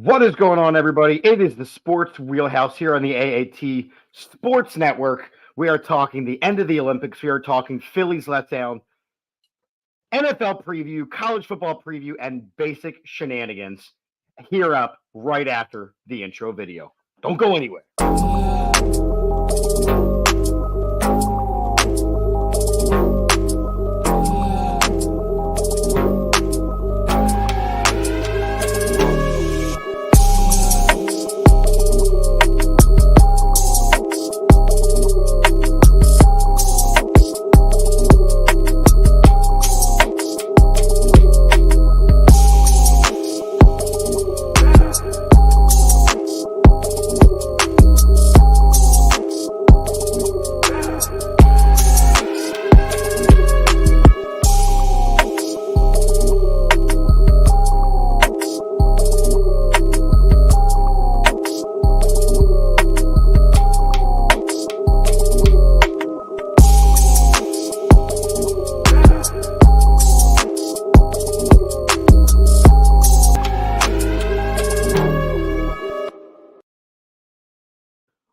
What is going on, everybody? It is the Sports Wheelhouse here on the AAT Sports Network. We are talking the end of the Olympics. We are talking Phillies letdown, NFL preview, college football preview, and basic shenanigans here up right after the intro video. Don't go anywhere.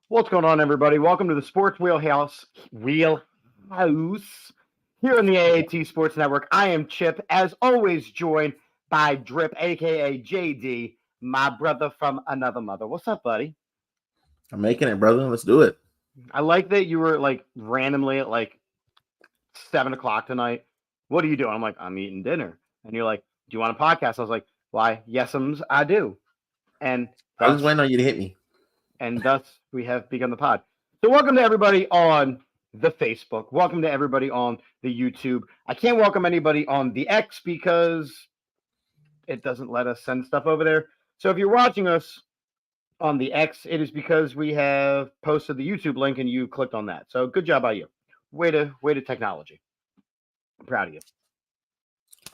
What's going on, everybody? Welcome to the Sports Wheelhouse here on the AAT Sports Network. I am Chip, as always, joined by Drip, aka JD, my brother from another mother. What's up, buddy? I'm making it, brother. Let's do it. I like that you were randomly at 7 o'clock tonight. What are you doing? I'm like, I'm eating dinner. And you're like, do you want a podcast? I was like, why? Yes'ms, I do. And I was waiting on you to hit me. And thus we have begun the pod. So welcome to everybody on the Facebook. Welcome to everybody on the YouTube. I can't welcome anybody on the X because it doesn't let us send stuff over there. So if you're watching us on the X, it is because we have posted the YouTube link and you clicked on that. So good job by you. Way to technology. I'm proud of you.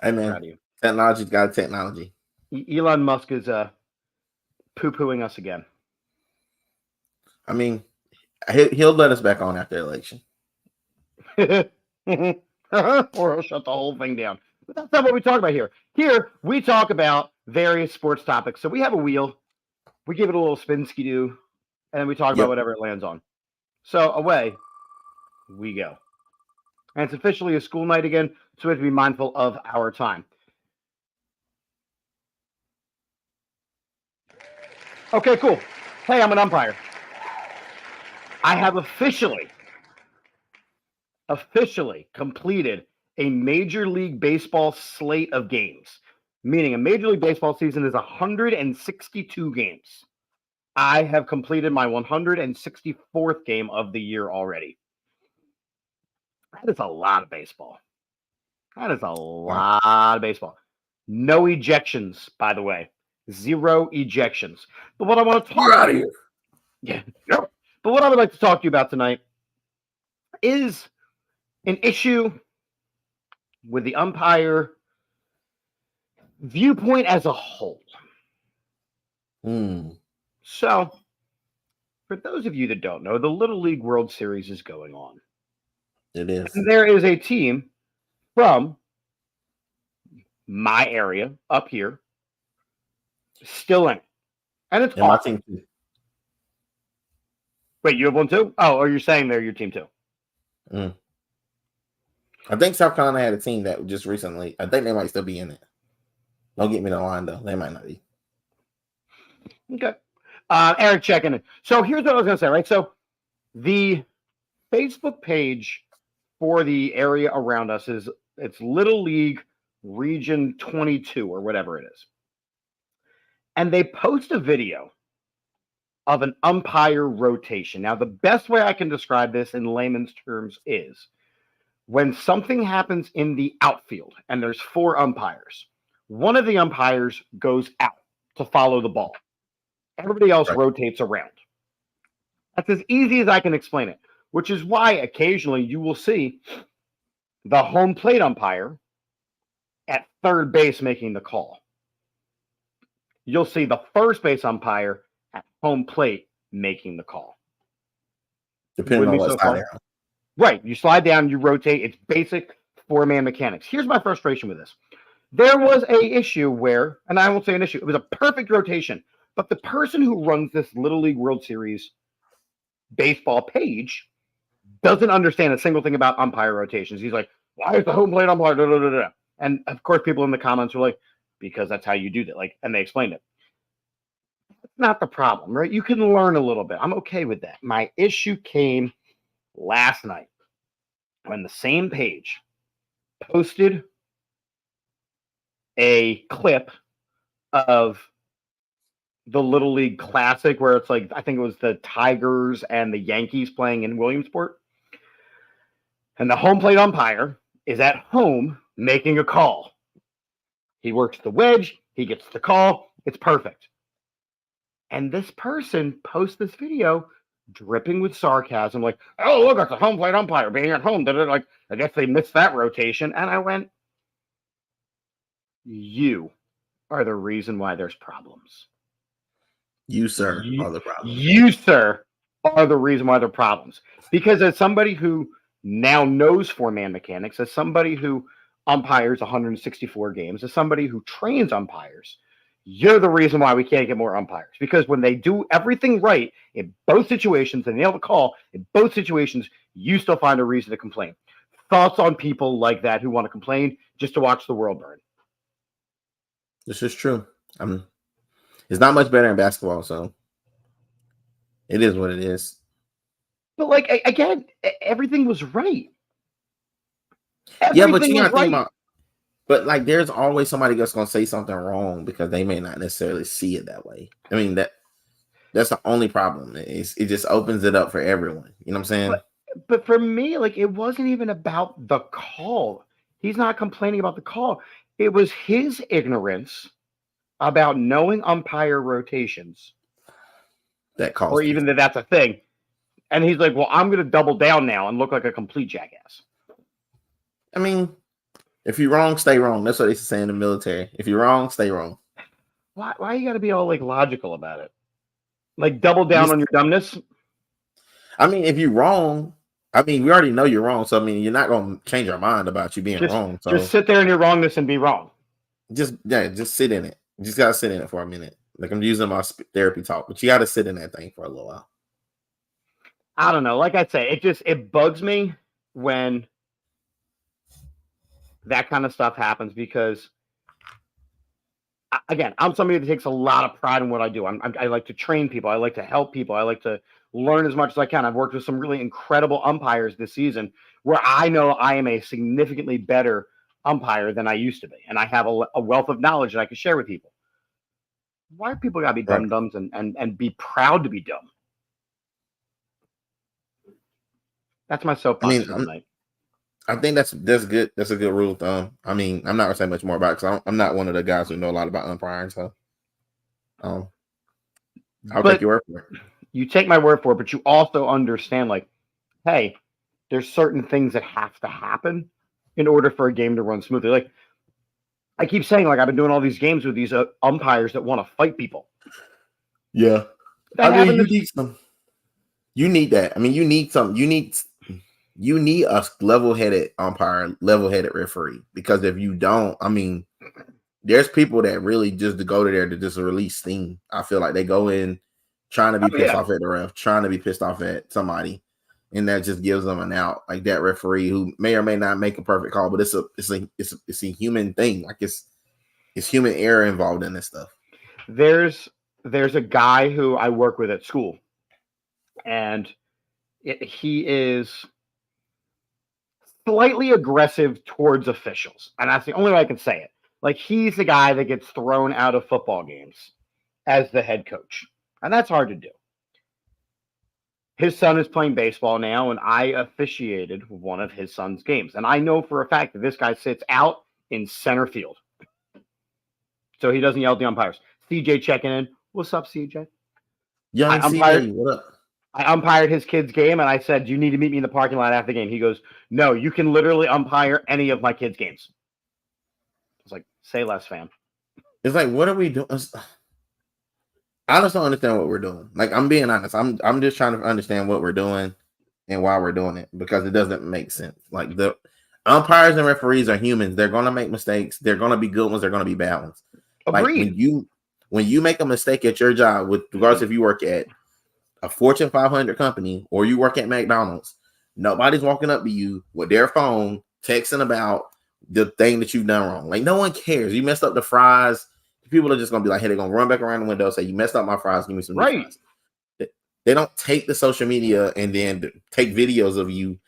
Hey, man. Proud of you. Technology's got technology. Elon Musk is poo-pooing us again. I mean, he'll let us back on after the election. Or he'll shut the whole thing down. But that's not what we talk about here. Here, we talk about various sports topics. So we have a wheel. We give it a little spin-ski-doo. And then we talk about whatever it lands on. So away we go. And it's officially a school night again, so we have to be mindful of our time. Okay, cool. Hey, I'm an umpire. I have officially completed a Major League Baseball slate of games, meaning a Major League Baseball season is 162 games. I have completed my 164th game of the year already. That is a lot of baseball. No ejections, by the way. 0 ejections. But what I want to talk about here. Yeah. But what I would like to talk to you about tonight is an issue with the umpire viewpoint as a whole. So, for those of you that don't know, the Little League World Series is going on. It is. And there is a team from my area up here still in it. And it's my team too. Wait, you have one too? Oh, or you're saying they're your team too? I think South Carolina had a team that just recently. I think they might still be in it. Don't get me the line though; they might not be. Okay, Eric checking in. So here's what I was going to say. Right, so the Facebook page for the area around us it's Little League Region 22 or whatever it is, and they post a video of an umpire rotation. Now, the best way I can describe this in layman's terms is when something happens in the outfield and there's 4 umpires, one of the umpires goes out to follow the ball. Everybody else rotates around. That's as easy as I can explain it, which is why occasionally you will see the home plate umpire at third base making the call. You'll see the first base umpire at home plate making the call. Depending on what side. Right. You slide down, you rotate. It's basic 4-man mechanics. Here's my frustration with this. There was a issue where, and I won't say an issue, it was a perfect rotation, But the person who runs this Little League World Series baseball page doesn't understand a single thing about umpire rotations. He's like, why is the home plate umpire? Da, da, da, da. And of course, people in the comments were like, because that's how you do that. Like, and they explained it. That's not the problem, right? You can learn a little bit. I'm okay with that. My issue came last night when the same page posted a clip of the Little League Classic where it's like, I think it was the Tigers and the Yankees playing in Williamsport. And the home plate umpire is at home making a call. He works the wedge. He gets the call. It's perfect. And this person posts this video dripping with sarcasm, like, oh, look, it's a home plate umpire being at home. Like, I guess they missed that rotation. And I went, you are the reason why there's problems. You, sir, are the problem. You, sir, are the reason why there are problems. Because as somebody who now knows four-man mechanics, as somebody who umpires 164 games, as somebody who trains umpires, you're the reason why we can't get more umpires. Because when they do everything right in both situations and nail the call, in both situations, you still find a reason to complain. Thoughts on people like that who want to complain just to watch the world burn? This is true. It's not much better in basketball, so it is what it is. But like again, everything was right. Yeah, but you gotta think about. But like, there's always somebody that's gonna say something wrong because they may not necessarily see it that way. I mean that's the only problem. It just opens it up for everyone. You know what I'm saying? But for me, like, it wasn't even about the call. He's not complaining about the call. It was his ignorance about knowing umpire rotations that caused, or even that's a thing. And he's like, well, I'm going to double down now and look like a complete jackass. I mean, if you're wrong, stay wrong. That's what they used to say in the military. If you're wrong, stay wrong. Why you got to be all like logical about it? Like double down on your dumbness? I mean, if you're wrong, I mean, we already know you're wrong. So, I mean, you're not going to change our mind about you being wrong. So just sit there in your wrongness and be wrong. Just sit in it. You just got to sit in it for a minute. Like, I'm using my therapy talk, but you got to sit in that thing for a little while. I don't know. Like I say, it bugs me when that kind of stuff happens because, again, I'm somebody that takes a lot of pride in what I do. I like to train people. I like to help people. I like to learn as much as I can. I've worked with some really incredible umpires this season where I know I am a significantly better umpire than I used to be. And I have a wealth of knowledge that I can share with people. Why do people got to be dum-dums and be proud to be dumb? That's my soapbox tonight. I think that's good. That's a good rule of thumb. I mean, I'm not gonna say much more about it because I'm not one of the guys who know a lot about umpiring. So, I'll take your word for it. You take my word for it, but you also understand, like, hey, there's certain things that have to happen in order for a game to run smoothly. Like, I keep saying, like, I've been doing all these games with these umpires that want to fight people. Yeah, I mean, you need some. You need that. I mean, you need some. You need a level-headed umpire, level-headed referee. Because if you don't, I mean, there's people that really just go to there to just release steam. I feel like they go in trying to be pissed off at the ref, trying to be pissed off at somebody, and that just gives them an out. Like that referee who may or may not make a perfect call, but it's a human thing. Like it's human error involved in this stuff. There's a guy who I work with at school, and he is slightly aggressive towards officials. And that's the only way I can say it. Like, he's the guy that gets thrown out of football games as the head coach. And that's hard to do. His son is playing baseball now, and I officiated one of his son's games. And I know for a fact that this guy sits out in center field. So he doesn't yell at the umpires. CJ checking in. What's up, CJ? Young CJ, what up? I umpired his kid's game, and I said, you need to meet me in the parking lot after the game. He goes, no, you can literally umpire any of my kids' games. I was like, say less, fam. It's like, what are we doing? I just don't understand what we're doing. Like, I'm being honest. I'm just trying to understand what we're doing and why we're doing it because it doesn't make sense. Like, the umpires and referees are humans. They're going to make mistakes. They're going to be good ones. They're going to be bad ones. Agreed. Like, when you make a mistake at your job, with regards if you work at a Fortune 500 company or you work at McDonald's, nobody's walking up to you with their phone texting about the thing that you've done wrong. Like, no one cares. You messed up the fries. People are just gonna be like, hey, they're gonna run back around the window, say, you messed up my fries, give me some new fries. They don't take the social media and then take videos of you.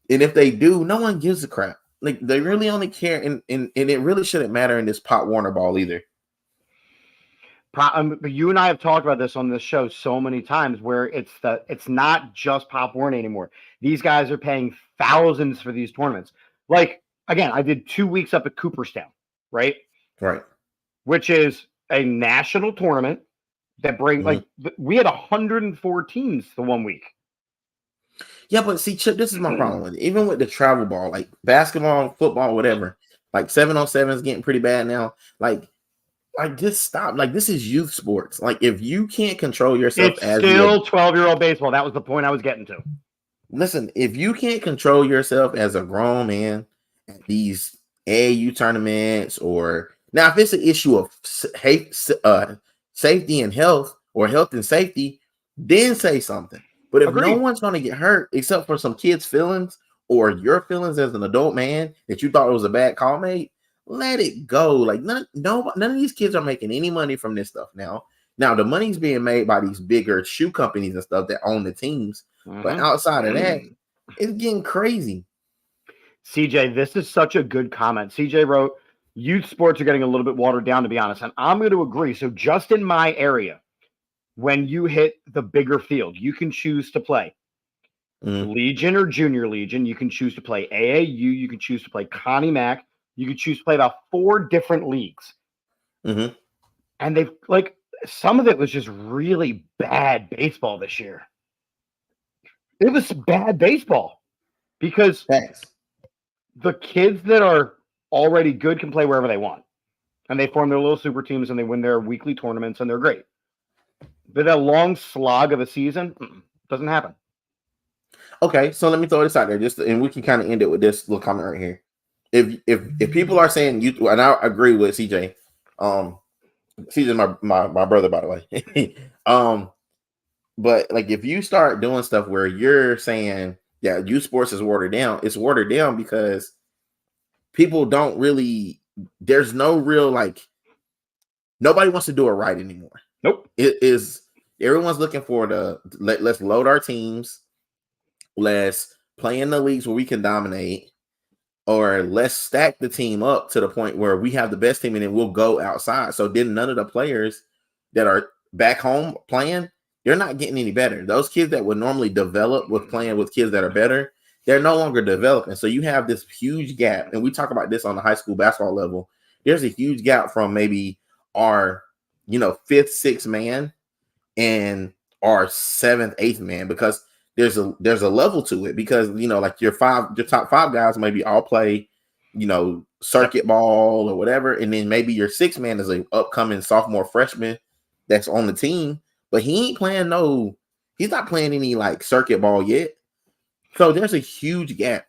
And if they do, no one gives a crap. Like, they really only care, and it really shouldn't matter in this Pop Warner ball either. But you and I have talked about this on this show so many times, where it's not just Pop Warner anymore. These guys are paying thousands for these tournaments. Like, again, I did 2 weeks up at Cooperstown, right? Right. Which is a national tournament that brings like we had 104 teams the 1 week. Yeah, but see, Chip, this is my problem with it. Even with the travel ball, like basketball, football, whatever, like 7-on-7 is getting pretty bad now. Like just stop. Like, this is youth sports. Like, if you can't control yourself, it's still 12-year-old baseball. That was the point I was getting to. Listen, if you can't control yourself as a grown man at these AAU tournaments, or now if it's an issue of safety and health, or health and safety, then say something. But if no one's going to get hurt except for some kids' feelings or your feelings as an adult man that you thought it was a bad call mate, let it go. Like, none of these kids are making any money from this stuff now. Now, the money's being made by these bigger shoe companies and stuff that own the teams. But outside of that, it's getting crazy. CJ, this is such a good comment. CJ wrote, youth sports are getting a little bit watered down, to be honest. And I'm going to agree. So just in my area, when you hit the bigger field, you can choose to play Legion or Junior Legion. You can choose to play AAU. You can choose to play Connie Mac. You can choose to play about 4 different leagues. And they've, like, some of it was just really bad baseball this year. It was bad baseball because the kids that are already good can play wherever they want. And they form their little super teams and they win their weekly tournaments and they're great. But that long slog of a season doesn't happen. Okay, so let me throw this out there, and we can kind of end it with this little comment right here. If people are saying you, and I agree with CJ, CJ's my brother, by the way. But like, if you start doing stuff where you're saying, yeah, youth sports is watered down, it's watered down because people don't really, there's no real, like, nobody wants to do it right anymore. Nope. It is, everyone's looking for let's load our teams, let's play in the leagues where we can dominate, or let's stack the team up to the point where we have the best team and then we'll go outside. So then none of the players that are back home playing, they're not getting any better. Those kids that would normally develop with playing with kids that are better, they're no longer developing. So you have this huge gap, and we talk about this on the high school basketball level. There's a huge gap from maybe our, 5th, 6th man and our 7th, 8th man, because there's a level to it, because like your top 5 guys maybe all play, circuit ball or whatever, and then maybe your 6th man is an upcoming sophomore freshman that's on the team, but he ain't playing he's not playing any like circuit ball yet. So there's a huge gap.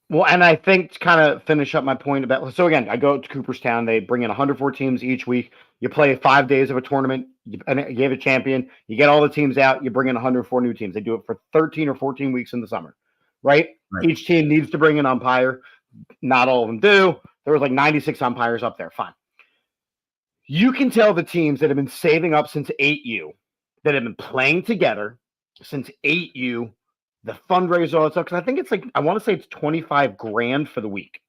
Well, and I think to kind of finish up my point about, so again, I go to Cooperstown, they bring in 104 teams each week. You play 5 days of a tournament, you have a champion, you get all the teams out, you bring in 104 new teams. They do it for 13 or 14 weeks in the summer, right? Each team needs to bring an umpire. Not all of them do. There was like 96 umpires up there. Fine. You can tell the teams that have been saving up since 8U, that have been playing together since 8U, the fundraiser, all that stuff, because I think it's like, I want to say it's $25,000 for the week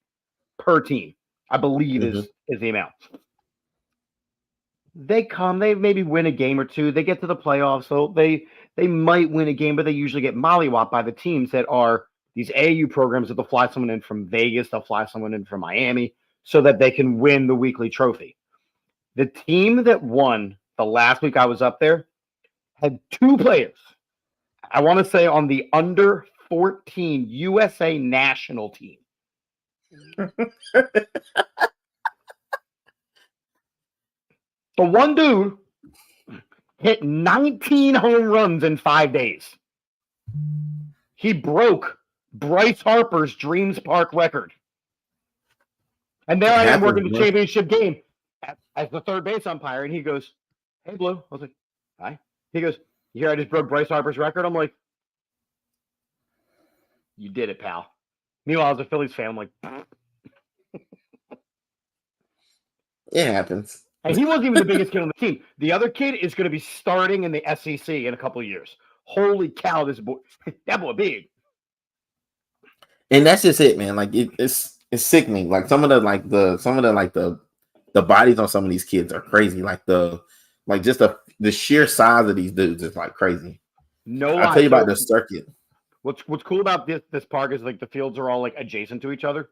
per team, I believe is the amount. They come, they maybe win a game or two, they get to the playoffs, so they might win a game, but they usually get mollywopped by the teams that are these AAU programs that they'll fly someone in from Vegas, they'll fly someone in from Miami, so that they can win the weekly trophy. The team that won the last week I was up there had 2 players, I want to say, on the under 14 USA national team. The one dude hit 19 home runs in 5 days. He broke Bryce Harper's Dreams Park record. And there I am working the championship game. as the third base umpire, and he goes, "Hey, Blue." I was like, "Hi." He goes, "You hear I just broke Bryce Harper's record?" I'm like, "You did it, pal." Meanwhile, as a Phillies fan, I'm like, It happens. and he wasn't even the biggest kid on the team. The other kid is going to be starting in the SEC in a couple of years. Holy cow, this boy, that boy big. And that's just it, man. Like it's sickening. Like some of the bodies on some of these kids are crazy. Like just the sheer size of these dudes is like crazy. No I'll lie. tell you So about the circuit. what's cool about this park is like the fields are all like adjacent to each other.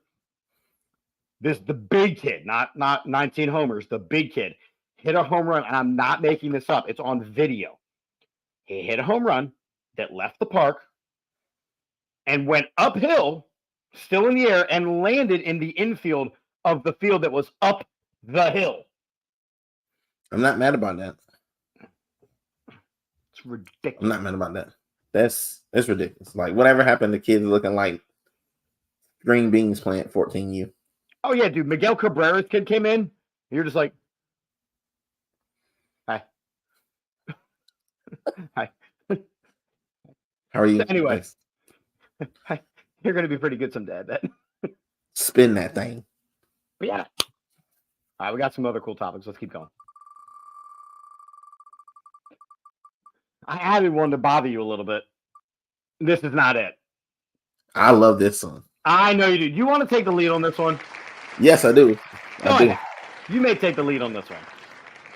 The big kid, not 19 homers, the big kid hit a home run, and I'm not making this up. It's on video. He hit a home run that left the park and went uphill, still in the air, and landed in the infield of the field that was up the hill. I'm not mad about that. It's ridiculous. I'm not mad about that. That's ridiculous. Like whatever happened to kids looking like green beans playing 14U. Oh yeah, dude. Miguel Cabrera's kid came in. You're just like, hi. Hi. How are you? Anyway, Nice. You're gonna be pretty good someday, I bet. Spin that thing. But yeah. All right, we got some other cool topics. Let's keep going. I added one to bother you a little bit. This is not it. I love this song. I know you do. You want to take the lead on this one? Yes, I do. I do. You may take the lead on this one.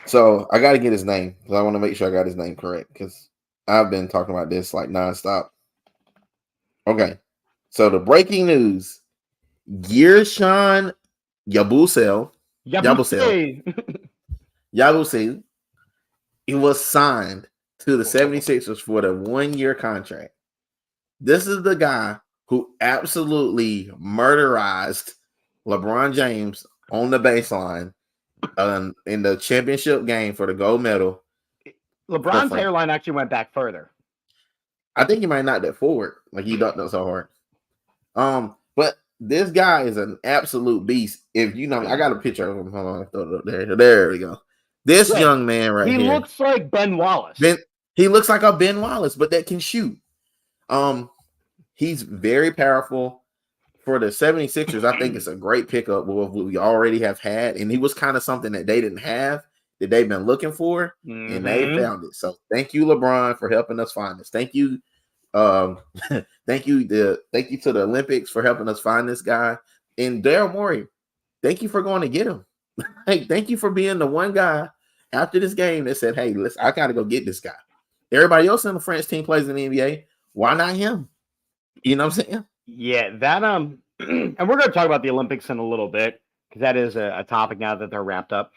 So I got to get his name because I want to make sure I got his name correct because I've been talking about this like nonstop. Okay. So the breaking news: Gershon Yabusele, he was signed to the 76ers for the 1-year contract. This is the guy who absolutely murderized LeBron James on the baseline in the championship game for the gold medal. LeBron's hairline actually went back further. I think he might knock that forward. Like he ducked that so hard. But this guy is an absolute beast. If you know, I got a picture of him. Hold on, throw it up there. There we go. This young man right here. He looks like Ben Wallace. He looks like a Ben Wallace, but that can shoot. He's very powerful. For the 76ers, I think it's a great pickup with what we already have had. And he was kind of something that they didn't have, that they've been looking for, and they found it. So thank you, LeBron, for helping us find this. Thank you. Thank you to the Olympics for helping us find this guy. And Daryl Morey, thank you for going to get him. Hey, thank you for being the one guy after this game that said, hey, listen, I got to go get this guy. Everybody else in the French team plays in the NBA. Why not him? You know what I'm saying? Yeah, that and we're going to talk about the Olympics in a little bit because that is a topic now that they're wrapped up.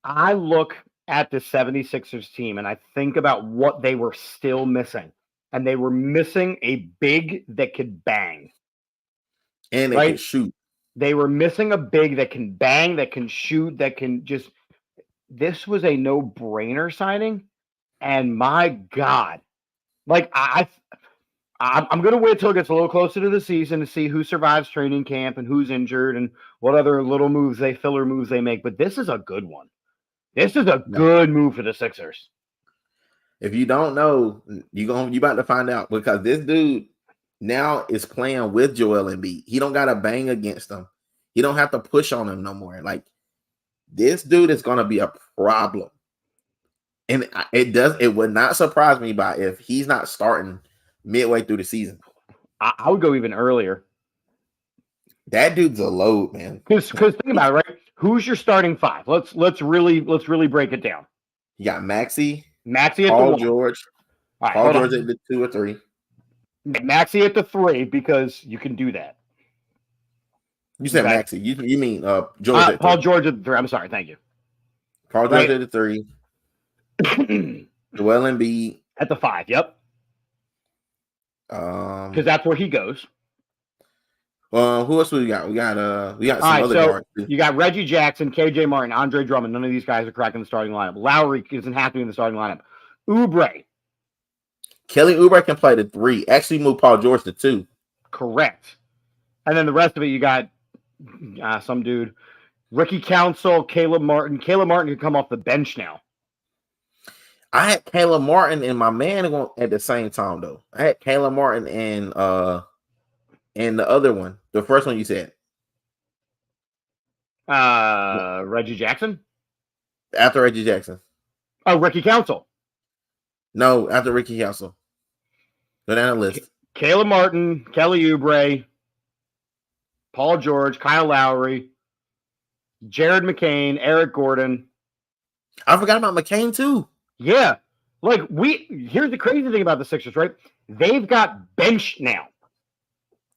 I look at the 76ers team and I think about what they were still missing, and they were missing a big that could bang. And they can shoot. They were missing a big that can bang, that can shoot, that can just. This was a no-brainer signing, and my God, like I'm going to wait till it gets a little closer to the season to see who survives training camp and who's injured and what other little filler moves they make. But this is a good one. This is a good move for the Sixers. If you don't know, you about to find out, because this dude now is playing with Joel Embiid. He don't got to bang against him. He don't have to push on him no more. Like, this dude is going to be a problem. And it would not surprise me if he's not starting midway through the season. I would go even earlier. That dude's a load, man. Because think about it, right? Who's your starting five? Let's really break it down. You got Maxey at Paul the George. All right, Paul George at the 2 or 3. Maxey at the 3 because you can do that. You said Maxey. You mean George at Paul George at the 3. I'm sorry. Thank you. Paul George at the 3. Joel Embiid at the 5. Yep. Because that's where he goes. Who else we got? We got some other guards. You got Reggie Jackson, KJ Martin, Andre Drummond. None of these guys are cracking the starting lineup. Lowry isn't happy in the starting lineup. Oubre. Kelly Oubre can play the 3. Actually moved Paul George to 2. Correct. And then the rest of it, you got some dude. Ricky Council, Caleb Martin. Caleb Martin can come off the bench now. I had Caleb Martin and my man at the same time though. I had Caleb Martin and the other one, the first one you said. Reggie Jackson. After Reggie Jackson. Oh, Ricky Council. No, after Ricky Council. Go down the list. Caleb Martin, Kelly Oubre, Paul George, Kyle Lowry, Jared McCain, Eric Gordon. I forgot about McCain too. Yeah. Here's the crazy thing about the Sixers, right? They've got bench now.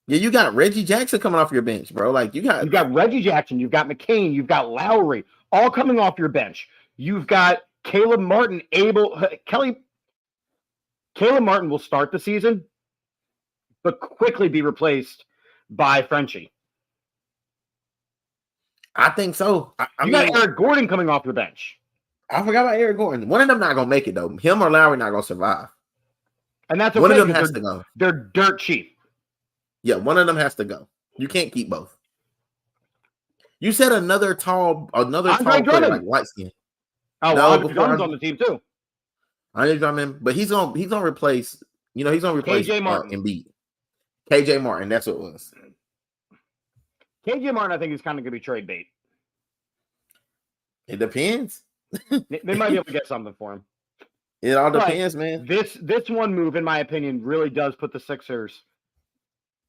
Yeah, you got Reggie Jackson coming off your bench, bro. Like you got Reggie Jackson, you've got McCain, you've got Lowry, all coming off your bench. You've got Caleb Martin Caleb Martin will start the season, but quickly be replaced by Frenchie. I think so. You got Eric Gordon coming off your bench. I forgot about Eric Gordon. One of them not gonna make it though. Him or Lowry not gonna survive. And that's okay. One of them has to go. They're dirt cheap. Yeah, one of them has to go. You can't keep both. You said another tall player, like white skin. Oh, no, Andre Drummond's on the team too. Andre Drummond, but he's gonna replace. He's gonna replace KJ Martin. Embiid. KJ Martin, that's what it was. KJ Martin, I think, is kind of gonna be trade bait. It depends. They might be able to get something for him. It all depends, man. This one move, in my opinion, really does put the Sixers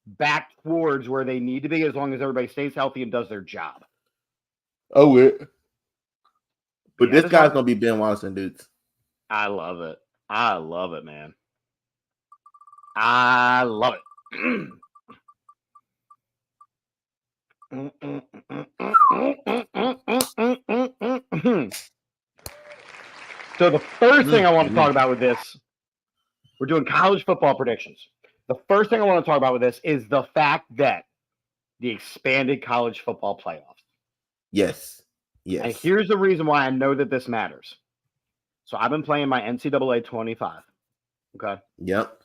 back towards where they need to be, as long as everybody stays healthy and does their job. Oh, it. But this guy's gonna be Ben Watson, dudes. I love it. I love it, man. I love it. So the first thing I want to talk about with this, we're doing college football predictions. The first thing I want to talk about with this is the fact that the expanded college football playoffs. Yes. Yes. And here's the reason why I know that this matters. So I've been playing my NCAA 25. Okay. Yep.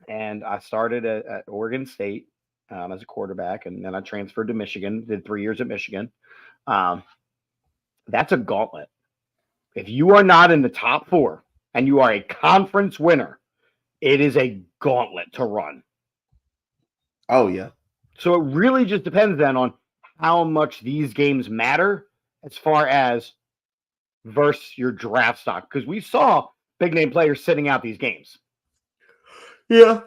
And I started at Oregon State as a quarterback, and then I transferred to Michigan, did 3 years at Michigan. That's a gauntlet. If you are not in the top 4 and you are a conference winner, it is a gauntlet to run. Oh, yeah. So it really just depends then on how much these games matter as far as versus your draft stock. Because we saw big name players sitting out these games. Yeah.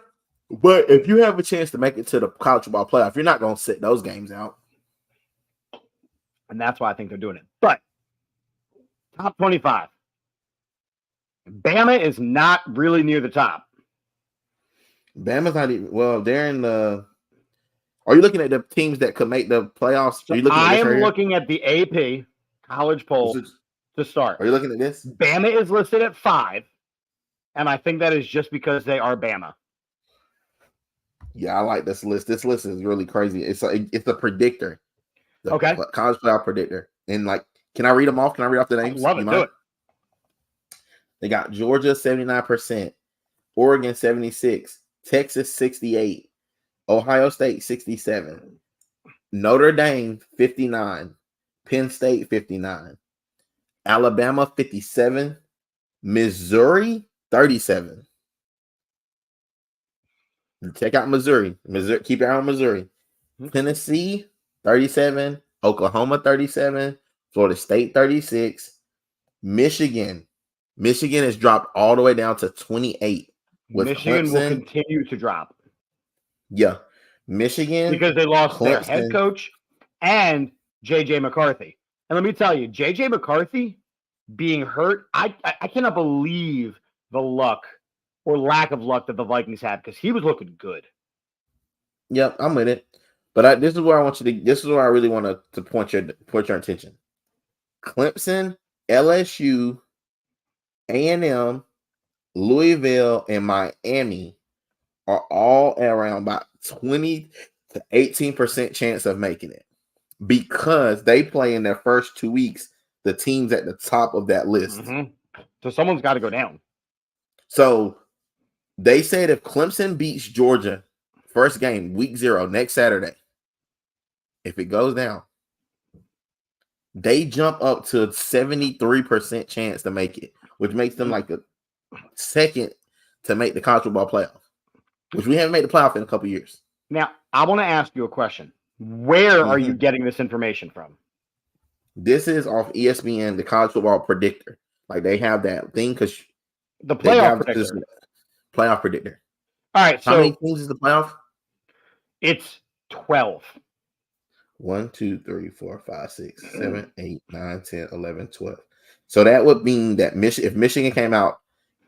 But if you have a chance to make it to the college football playoff, you're not going to sit those games out. And that's why I think they're doing it. But top 25. Bama is not really near the top. Bama's not even, well, they're in the, are you looking at the teams that could make the playoffs? So I am looking at the AP college poll to start. Are you looking at this? Bama is listed at 5, and I think that is just because they are Bama. Yeah, I like this list. This list is really crazy. It's a predictor. Okay. College playoff predictor. And can I read them off? Can I read off the names? I love it. Do it. They got Georgia 79%, Oregon 76, Texas 68, Ohio State 67, Notre Dame 59, Penn State 59, Alabama 57, Missouri 37. Check out Missouri. Keep your eye on Missouri. Tennessee 37, Oklahoma 37, Florida State 36, Michigan. Michigan has dropped all the way down to 28. Michigan will continue to drop. Yeah. Michigan. Because they lost their head coach and J.J. McCarthy. And let me tell you, J.J. McCarthy being hurt, I cannot believe the luck or lack of luck that the Vikings had, because he was looking good. Yep, I'm with it. But this is where I want you to. This is where I really want to point your attention. Clemson, LSU, A&M, Louisville, and Miami are all around about 20 to 18% chance of making it, because they play in their first 2 weeks the teams at the top of that list. Mm-hmm. So someone's got to go down. So they said if Clemson beats Georgia first game, week 0, next Saturday, if it goes down, they jump up to 73% chance to make it, which makes them like the second to make the college football playoff, which we haven't made the playoff in a couple years. Now, I want to ask you a question. Where are you getting this information from? This is off ESPN, the college football predictor. Like they have that thing because the playoff predictor. Playoff predictor. All right. How many teams is the playoff? It's 12. 1, 2, 3, 4, 5, 6, 7, 8, 9, 10, 11, 12. So that would mean that if Michigan came out,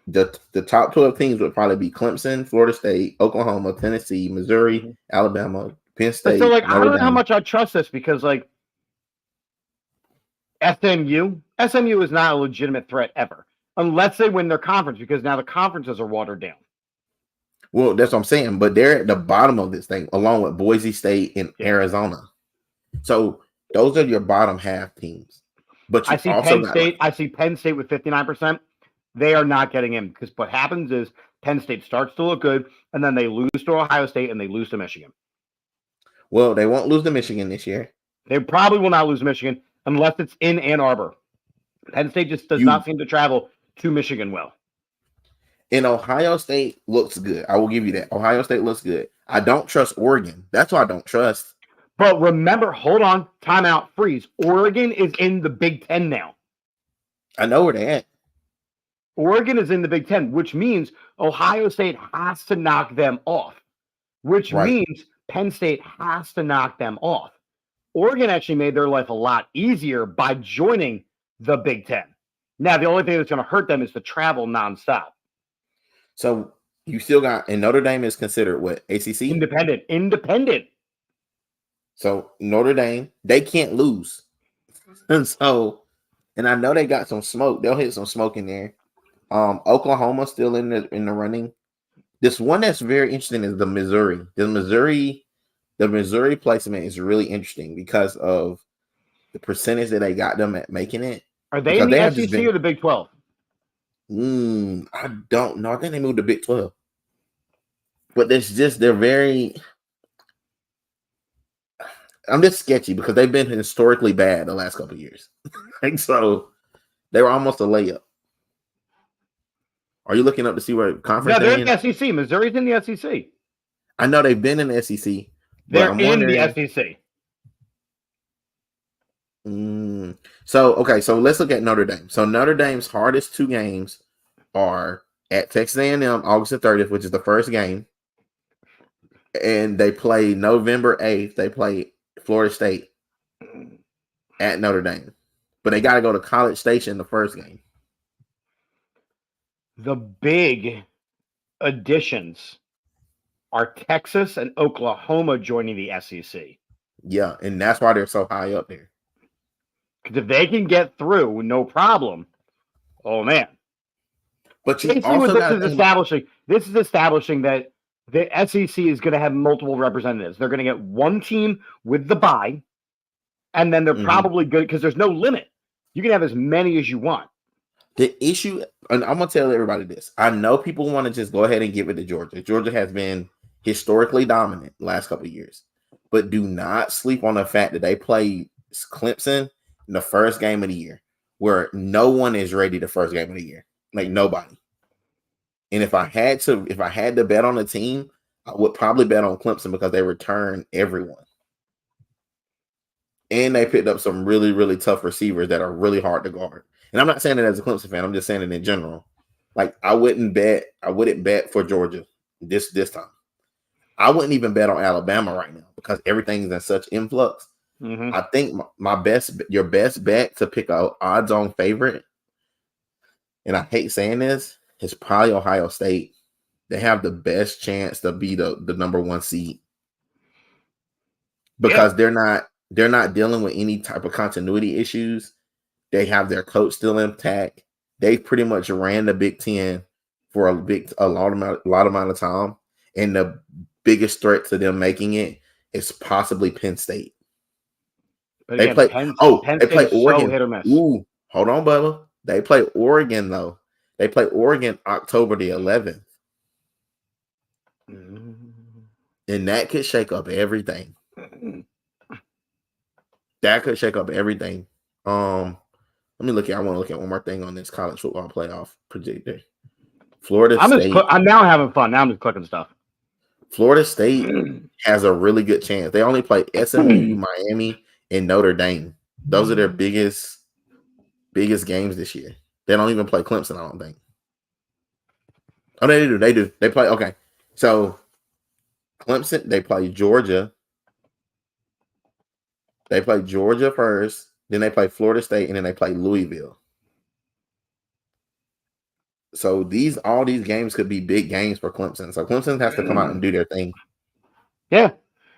the top 12 teams would probably be Clemson, Florida State, Oklahoma, Tennessee, Missouri, Alabama, Penn State. So, like, I don't know how much I trust this because, like, SMU is not a legitimate threat ever, unless they win their conference, because now the conferences are watered down. Well, that's what I'm saying, but they're at the bottom of this thing, along with Boise State and Arizona. So those are your bottom half teams. But I see Penn State. I see Penn State with 59%. They are not getting in because what happens is Penn State starts to look good, and then they lose to Ohio State and they lose to Michigan. Well, they won't lose to Michigan this year. They probably will not lose to Michigan unless it's in Ann Arbor. Penn State just does not seem to travel to Michigan well. And Ohio State looks good. I will give you that. Ohio State looks good. I don't trust Oregon. That's what I don't trust. But remember, hold on, timeout, freeze. Oregon is in the Big Ten now. I know where they're at. Oregon is in the Big Ten, which means Ohio State has to knock them off, which means Penn State has to knock them off. Oregon actually made their life a lot easier by joining the Big Ten. Now, the only thing that's going to hurt them is the travel nonstop. So you still got, and Notre Dame is considered what, ACC? Independent. So Notre Dame, they can't lose. And I know they got some smoke. They'll hit some smoke in there. Oklahoma still in the running. This one that's very interesting is the Missouri. The Missouri placement is really interesting because of the percentage that they got them at making it. Are they in the SEC or the Big 12? I don't know. I think they moved to Big 12. But they're very. I'm just sketchy because they've been historically bad the last couple of years. So they were almost a layup. Are you looking up to see where conference? No, they're in the SEC. Missouri's in the SEC. I know they've been in the SEC. They're in the SEC. So let's look at Notre Dame. So Notre Dame's hardest two games are at Texas A&M August the 30th, which is the first game. And they play November 8th. They play Florida State at Notre Dame. But they got to go to College Station the first game. The big additions are Texas and Oklahoma joining the SEC. Yeah, and that's why they're so high up there. Because if they can get through, no problem. Oh, man. But you also this is establishing that the SEC is going to have multiple representatives. They're going to get one team with the bye, and then they're probably good because there's no limit. You can have as many as you want. The issue, and I'm going to tell everybody this. I know people want to just go ahead and give it to Georgia. Georgia has been historically dominant the last couple of years. But do not sleep on the fact that they played Clemson in the first game of the year, where no one is ready the first game of the year. Like nobody. And if I had to bet on a team, I would probably bet on Clemson because they return everyone. And they picked up some really, really tough receivers that are really hard to guard. And I'm not saying it as a Clemson fan. I'm just saying it in general. Like I wouldn't bet for Georgia this time. I wouldn't even bet on Alabama right now because everything's in such influx. I think your best bet to pick a odds-on favorite, and I hate saying this, is probably Ohio State. They have the best chance to be the number one seed because they're not dealing with any type of continuity issues. They have their coach still intact. They pretty much ran the Big Ten for a lot amount of time, and the biggest threat to them making it is possibly Penn State. But again, they play Oregon. So hit or miss. Ooh, hold on, Bubba. They play Oregon though. They play Oregon October the 11th, and that could shake up everything. That could shake up everything. Let me look at. I want to look at one more thing on this college football playoff predictor. Florida I'm State. I'm now having fun. Now I'm just clicking stuff. Florida State has a really good chance. They only play SMU, Miami, and Notre Dame. Those are their biggest games this year. They don't even play Clemson, I don't think. Oh, they do. They do. They play. Okay. So Clemson, they play Georgia. They play Georgia first. Then they play Florida State, and then they play Louisville. So all these games could be big games for Clemson. So Clemson has to come out and do their thing. Yeah,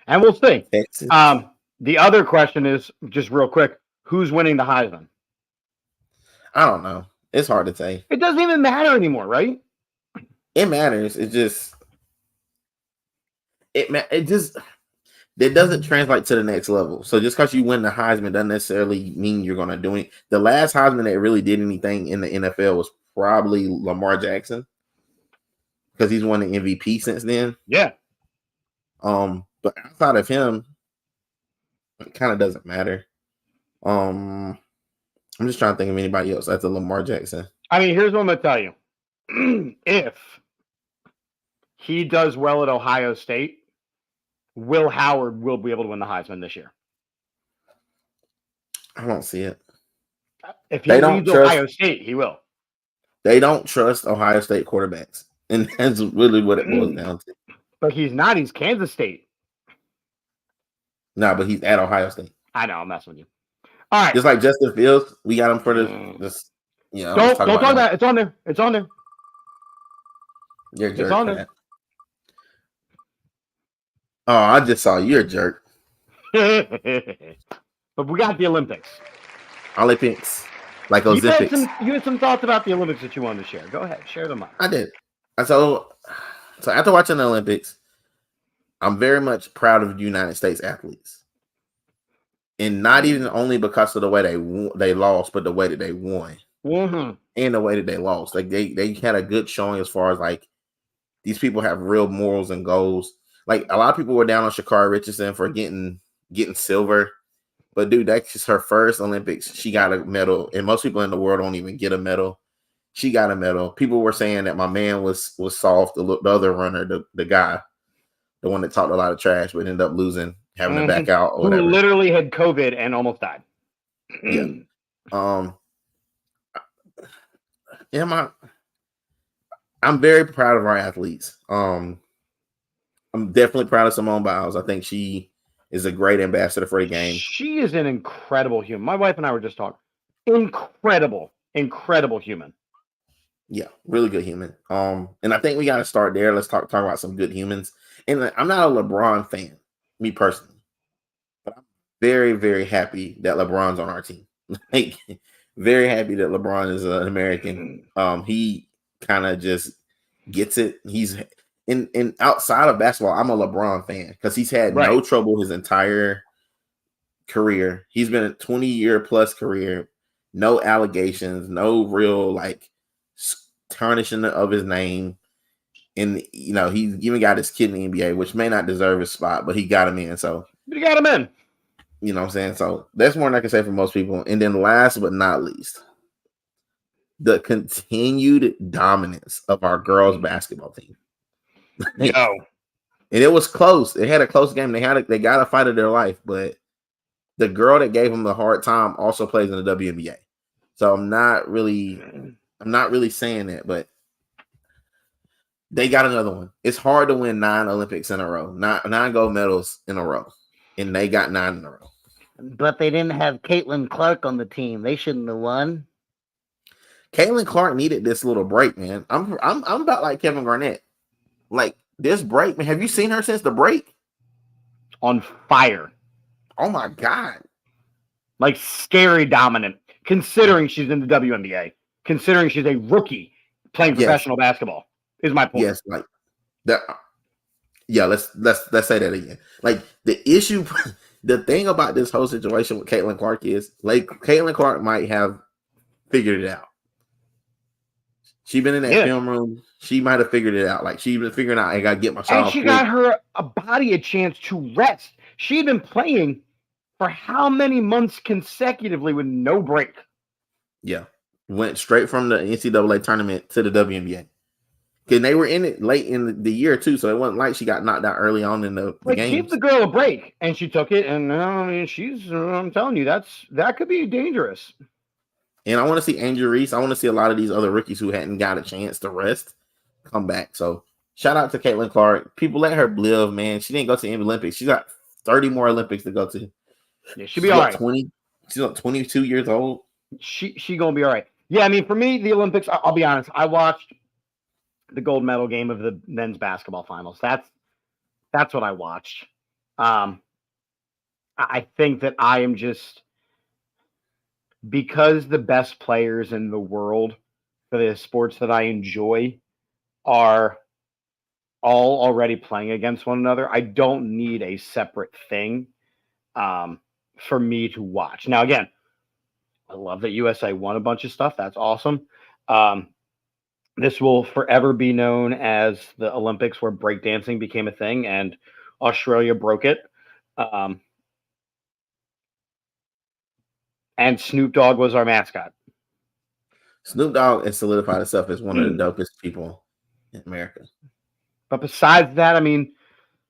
and we'll see. Texas. The other question is just real quick: who's winning the Heisman? I don't know. It's hard to say. It doesn't even matter anymore, right? It matters. It doesn't translate to the next level. So just because you win the Heisman doesn't necessarily mean you're going to do it. The last Heisman that really did anything in the NFL was probably Lamar Jackson because he's won the MVP since then. Yeah. But outside of him, it kind of doesn't matter. I'm just trying to think of anybody else after Lamar Jackson. I mean, here's what I'm going to tell you. If he does well at Ohio State, Will Howard will be able to win the Heisman this year. I don't see it. If he leads Ohio State, he will. They don't trust Ohio State quarterbacks. And that's really what it boils down to. But he's not. He's Kansas State. No, but he's at Ohio State. I know. I'm messing with you. All right. Just like Justin Fields, we got him for this. You know, don't talk about that. It's on there. It's on there. You're a jerk. It's on there. Oh, I just saw you're a jerk. But we got the Olympics. Like Olympics. You had some thoughts about the Olympics that you wanted to share. Go ahead, share them up. I did. So after watching the Olympics, I'm very much proud of United States athletes, and not even only because of the way they lost, but the way that they won, and the way that they lost. Like they had a good showing as far as like these people have real morals and goals. Like a lot of people were down on Sha'Carri Richardson for getting silver. But dude, that's just her first Olympics. She got a medal, and most people in the world don't even get a medal. She got a medal. People were saying that my man was soft. The other runner, the guy, the one that talked a lot of trash, but ended up losing, having to back out or whatever. Who literally had COVID and almost died. Yeah. I'm very proud of our athletes. I'm definitely proud of Simone Biles. I think she is a great ambassador for the game. She is an incredible human. My wife and I were just talking. Incredible human. Yeah, really good human. And I think we got to start there. Let's talk about some good humans. And I'm not a LeBron fan, me personally, but I'm very, very happy that LeBron's on our team. Like, very happy that LeBron is an American. He kind of just gets it. He's in outside of basketball, I'm a LeBron fan because he's had no trouble his entire career. He's been a 20-year plus career, no allegations, no real like tarnishing of his name. And you know, he even got his kid in the NBA, which may not deserve his spot, but he got him in. So he got him in. You know what I'm saying? So that's more than I can say for most people. And then last but not least, the continued dominance of our girls basketball team. Yo. And it was close. They had a close game. They got a fight of their life, but the girl that gave them the hard time also plays in the WNBA. So I'm not really saying that, but they got another one. It's hard to win 9 Olympics in a row, 9 gold medals in a row, and they got 9 in a row. But they didn't have Caitlin Clark on the team. They shouldn't have won. Caitlin Clark needed this little break, man. I'm about like Kevin Garnett. Like this break, man. Have you seen her since the break? On fire. Oh my God. Like scary dominant, considering she's in the WNBA, considering she's a rookie playing professional basketball, is my point. Yes, like that. Yeah, let's say that again. Like the issue, the thing about this whole situation with Caitlin Clark is like Caitlin Clark might have figured it out. She's been in that film room. She might have figured it out. Like she's been figuring out, I got to get my shot. And she got her body a chance to rest. She'd been playing for how many months consecutively with no break? Yeah. Went straight from the NCAA tournament to the WNBA. Because they were in it late in the year, too. So it wasn't like she got knocked out early on in the Like, games. give the girl a break. And she took it. And I mean, I'm telling you, that could be dangerous. And I want to see Angel Reese. I want to see a lot of these other rookies who hadn't got a chance to rest come back. So shout out to Caitlin Clark. People let her live, man. She didn't go to the Olympics. She's got 30 more Olympics to go to. Yeah, she'll be all right. 20. She's like 22 years old. She gonna be all right. Yeah, I mean, for me, the Olympics. I'll be honest. I watched the gold medal game of the men's basketball finals. That's what I watched. I think that I am just, because the best players in the world for the sports that I enjoy are all already playing against one another. I don't need a separate thing for me to watch. Now, again, I love that USA won a bunch of stuff. That's awesome. This will forever be known as the Olympics where breakdancing became a thing and Australia broke it. And Snoop Dogg was our mascot. Snoop Dogg has solidified himself as one of the dopest people in America. But besides that, I mean,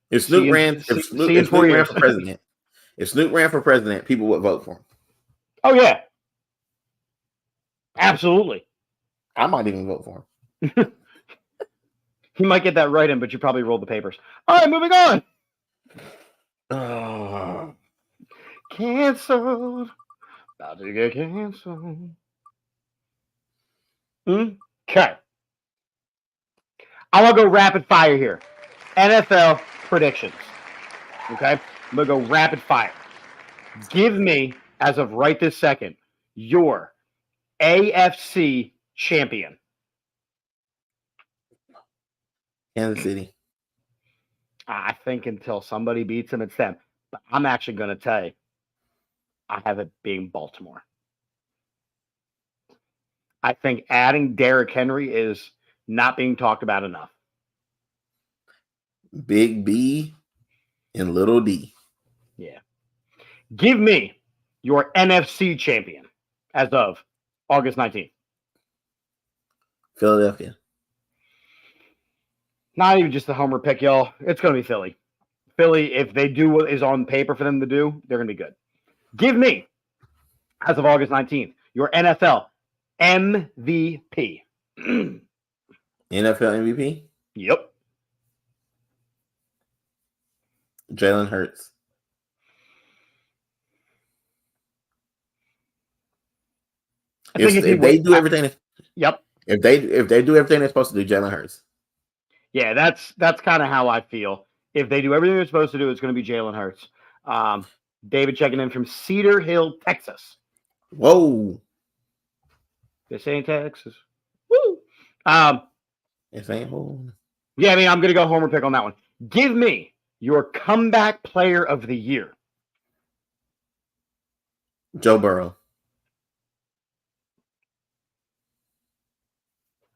if Snoop ran for president, people would vote for him. Oh yeah, absolutely. I might even vote for him. He might get that right in, but you probably rolled the papers. All right, moving on. Canceled. About to get canceled. Okay. I'm going to go rapid fire here. NFL predictions. Okay? I'm going to go rapid fire. Give me, as of right this second, your AFC champion. Kansas City. I think until somebody beats them, it's them. But I'm actually going to tell you, I have it being Baltimore. I think adding Derrick Henry is not being talked about enough. Big B and little D. Yeah. Give me your NFC champion as of August 19th. Philadelphia. Not even just the homer pick, y'all. It's going to be Philly. Philly, if they do what is on paper for them to do, they're going to be good. Give me, as of August 19th, your NFL MVP. NFL MVP? Yep. Jalen Hurts. If they do everything, yep. If they do everything they're supposed to do, Jalen Hurts. Yeah, that's kind of how I feel. If they do everything they're supposed to do, it's going to be Jalen Hurts. David checking in from Cedar Hill, Texas. Whoa. This ain't Texas. Woo. This ain't home. Yeah, I mean, I'm going to go homer pick on that one. Give me your comeback player of the year. Joe Burrow.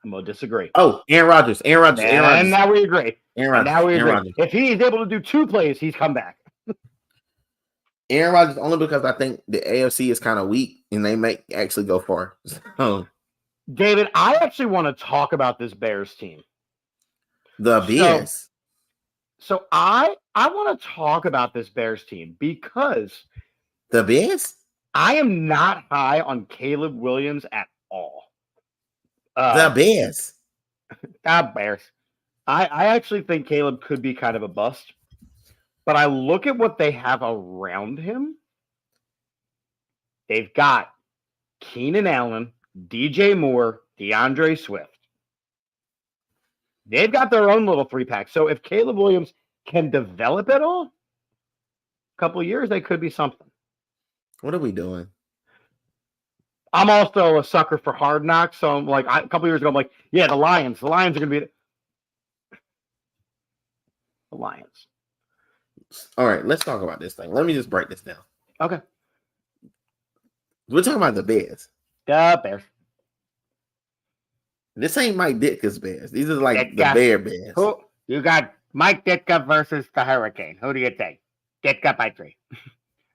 I'm going to disagree. Oh, Aaron Rodgers. And now we agree. Now we agree. If he is able to do two plays, he's come back. Aaron Rodgers only because I think the AFC is kind of weak and they may actually go far. So, David, I actually want to talk about this Bears team. The Bears. So I want to talk about this Bears team because the Bears? I am not high on Caleb Williams at all. The Bears. Bears. I actually think Caleb could be kind of a bust. But I look at what they have around him. They've got Keenan Allen, DJ Moore, DeAndre Swift. They've got their own little three-pack. So if Caleb Williams can develop at all, a couple of years, they could be something. What are we doing? I'm also a sucker for Hard Knocks. So I'm like, a couple of years ago, I'm like, yeah, the Lions. The Lions are going to be the Lions. All right, let's talk about this thing. Let me just break this down. Okay. We're talking about the Bears. The Bears. This ain't Mike Ditka's Bears. These are like the Bear Bears. Who, you got Mike Ditka versus the Hurricane. Who do you take? Ditka by 3.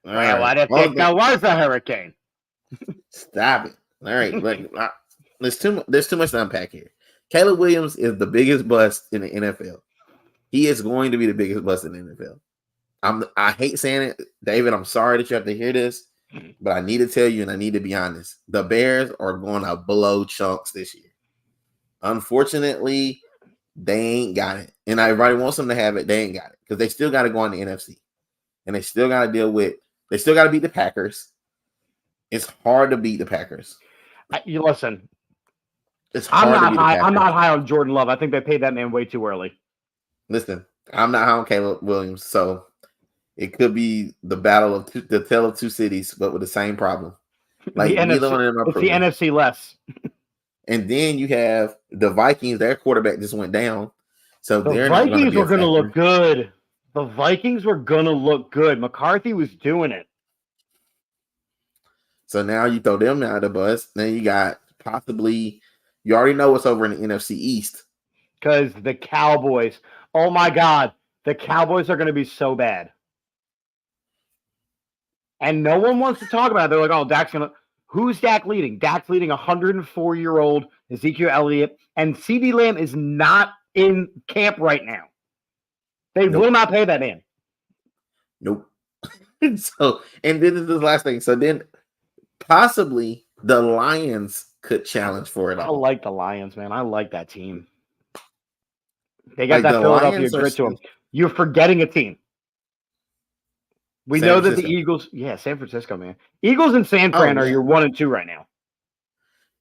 All Well, right. what if All it was a hurricane? Stop it. All right. Look, there's too much to unpack here. Caleb Williams is the biggest bust in the NFL. He is going to be the biggest bust in the NFL. I hate saying it, David. I'm sorry that you have to hear this, but I need to tell you, and I need to be honest. The Bears are going to blow chunks this year. Unfortunately, they ain't got it, and everybody wants them to have it. They ain't got it because they still got to go in the NFC, and they still got to deal with. They still got to beat the Packers. It's hard to beat the Packers. You listen. It's hard to beat the Packers. I'm not high on Jordan Love. I think they paid that man way too early. Listen, I'm not high on Caleb Williams, so it could be the battle of the tale of two cities, but with the same problem. Like neither one of them are it's the proven. NFC less. And then you have the Vikings. Their quarterback just went down, so The they're Vikings were going to look. look good. The Vikings were going to look good. McCarthy was doing it. So now you throw them out of the bus. Then you got possibly. You already know what's over in the NFC East. Because the Cowboys. Oh my God, the Cowboys are going to be so bad. And no one wants to talk about it. They're like, oh, Dak's going to. Who's Dak leading? Dak's leading 104-year-old Ezekiel Elliott. And CeeDee Lamb is not in camp right now. They will not pay that man. Nope. So, and then this is the last thing. So then possibly the Lions could challenge for it all. I like the Lions, man. I like that team. They got Like that the Philadelphia Lions grit to them. You're forgetting a team. We San know that Francisco. the Eagles, San Francisco, man. Eagles and San Fran are your 1 and 2 right now.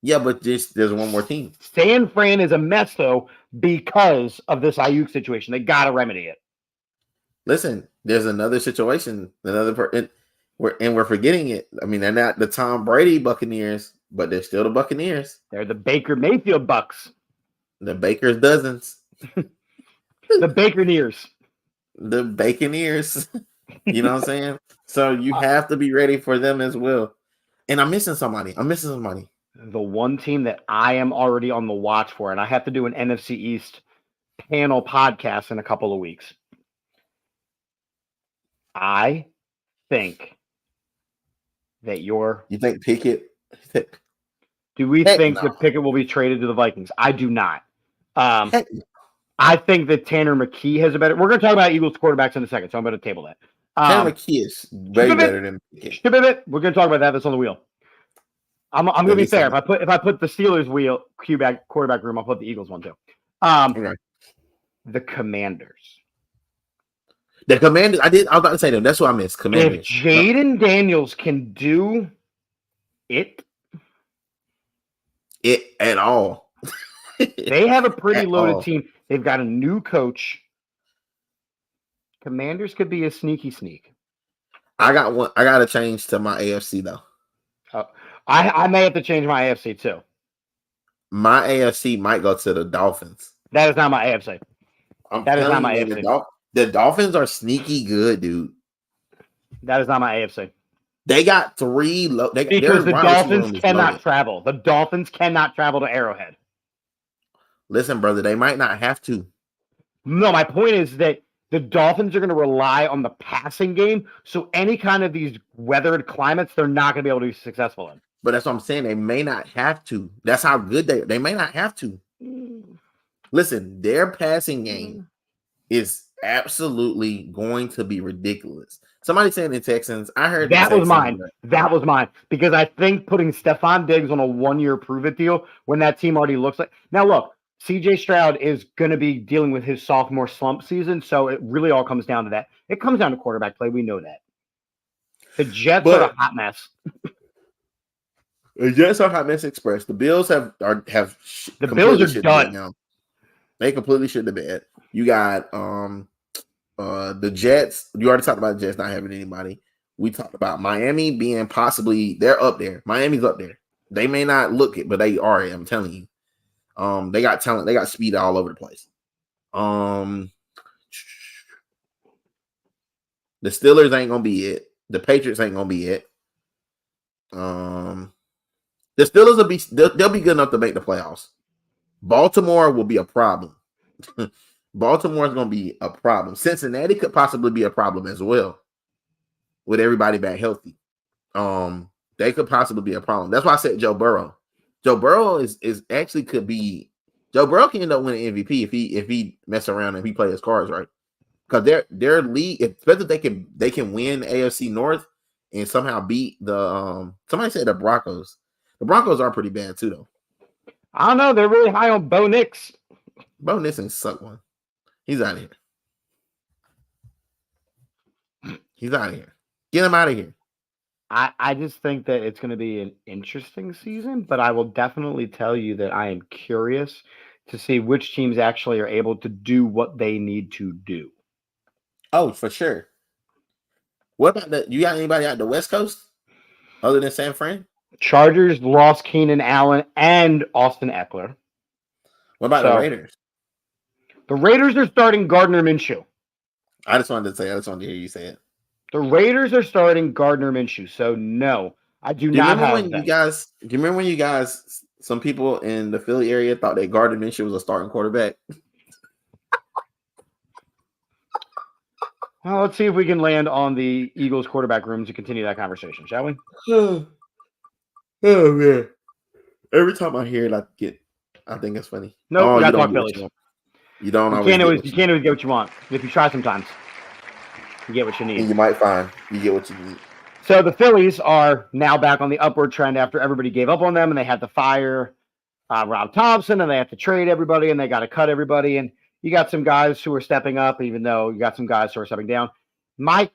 Yeah, but there's one more team. San Fran is a mess, though, because of this Ayuk situation. They got to remedy it. Listen, there's another situation, we're forgetting it. I mean, they're not the Tom Brady Buccaneers, but they're still the Buccaneers. They're the Baker Mayfield Bucks. The Baker's dozens. The Baconeers. The Baconeers. You know what I'm saying? So you have to be ready for them as well. And I'm missing somebody. The one team that I am already on the watch for, and I have to do an NFC East panel podcast in a couple of weeks. I think that You think Pickett? Do we think that Pickett will be traded to the Vikings? I do not. I think that Tanner McKee has a better. We're going to talk about Eagles quarterbacks in a second, so I'm going to table that. Tanner McKee is way better than Pickett. We're going to talk about that. That's on the wheel. I'm going to be fair. If I put the Steelers wheel quarterback room, I'll put the Eagles one too. Okay. The Commanders. I was about to say them. That's what I missed. Commanders. If Jaden Daniels can do it at all, they have a pretty loaded team. They've got a new coach. Commanders could be a sneaky sneak. I got to change to my AFC though. I may have to change my AFC too. My AFC might go to the Dolphins. That is not my AFC. That is not my AFC. The Dolphins are sneaky good, dude. That is not my AFC. They got three. Because the Dolphins cannot travel. The Dolphins cannot travel to Arrowhead. Listen, brother, they might not have to. No, my point is that the Dolphins are going to rely on the passing game. So any kind of these weathered climates, they're not going to be able to be successful in. But that's what I'm saying. They may not have to. That's how good they may not have to. Listen, their passing game is absolutely going to be ridiculous. Somebody saying the Texans, I heard that was mine. That was mine. Because I think putting Stephon Diggs on a 1-year prove-it deal when that team already looks like. Now, look, CJ Stroud is going to be dealing with his sophomore slump season, so it really all comes down to that. It comes down to quarterback play. We know that. The Jets are a hot mess. The Jets are a hot mess express. The Bills have the Bills are done now. They completely shit the bed. You got the Jets. You already talked about the Jets not having anybody. We talked about Miami being possibly they're up there. Miami's up there. They may not look it, but they are. I'm telling you. They got talent. They got speed all over the place. The Steelers ain't gonna be it. The Patriots ain't gonna be it. The Steelers will be. They'll be good enough to make the playoffs. Baltimore will be a problem. Baltimore is gonna be a problem. Cincinnati could possibly be a problem as well. with everybody back healthy. They could possibly be a problem. That's why I said Joe Burrow. Joe Burrow is actually could be. Joe Burrow can end up winning MVP if he mess around and he play his cards right. Because their league, especially if they can win AFC North and somehow beat the somebody said the Broncos. The Broncos are pretty bad too, though. I don't know. They're really high on Bo Nix. Bo Nix ain't suck one. He's out of here. He's out of here. Get him out of here. I just think that it's going to be an interesting season, but I will definitely tell you that I am curious to see which teams actually are able to do what they need to do. Oh, for sure. What about you got anybody out the West Coast other than San Fran? Chargers lost Keenan Allen and Austin Eckler. What about the Raiders? The Raiders are starting Gardner Minshew. I just wanted to hear you say it. The Raiders are starting Gardner Minshew. So no, I do not have them. Do you remember when you guys, some people in the Philly area thought that Gardner Minshew was a starting quarterback? Well, let's see if we can land on the Eagles quarterback room to continue that conversation, shall we? Oh man! Every time I hear it, I think it's funny. No, you got to talk Phillies. You don't always. You can't always get what you want. If you try, sometimes you get what you need. And you might find you get what you need. So the Phillies are now back on the upward trend after everybody gave up on them, and they had to fire Rob Thompson, and they have to trade everybody, and they got to cut everybody, and you got some guys who are stepping up, even though you got some guys who are stepping down. My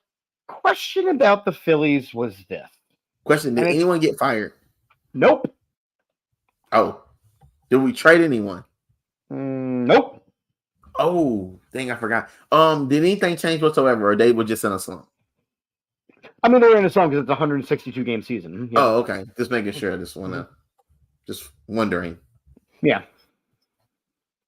question about the Phillies was this. Did anyone get fired? Nope. Oh. Did we trade anyone? Nope. Oh, dang, I forgot. Did anything change whatsoever, or they were just in a slump? I mean, they're in a slump because it's a 162-game season. Yeah. Oh, okay. Just making sure. Just wondering. Yeah.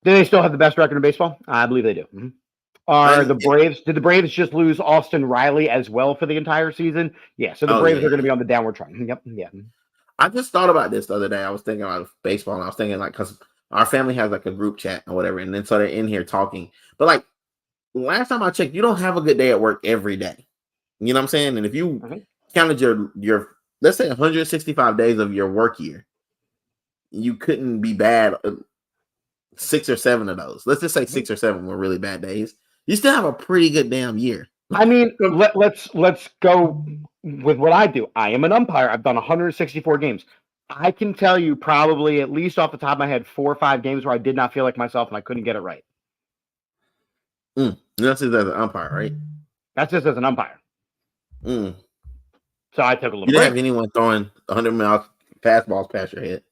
Do they still have the best record in baseball? I believe they do. Mm-hmm. Did the Braves just lose Austin Riley as well for the entire season? Yeah, so the Braves are going to be on the downward trend. Yep, yeah. I just thought about this the other day. I was thinking about baseball, and I was thinking, because our family has a group chat or whatever, and then so they're in here talking. But last time I checked, you don't have a good day at work every day. You know what I'm saying? And if you counted your let's say 165 days of your work year, you couldn't be bad 6 or 7 of those. Let's just say 6 or 7 were really bad days. You still have a pretty good damn year. I mean, let's go with what I do. I am an umpire. I've done 164 games. I can tell you probably at least off the top of my head 4 or 5 games where I did not feel like myself and I couldn't get it right. That's just as an umpire, right? That's just as an umpire. So I took a little break. You didn't have anyone throwing 100-mile fastballs past your head.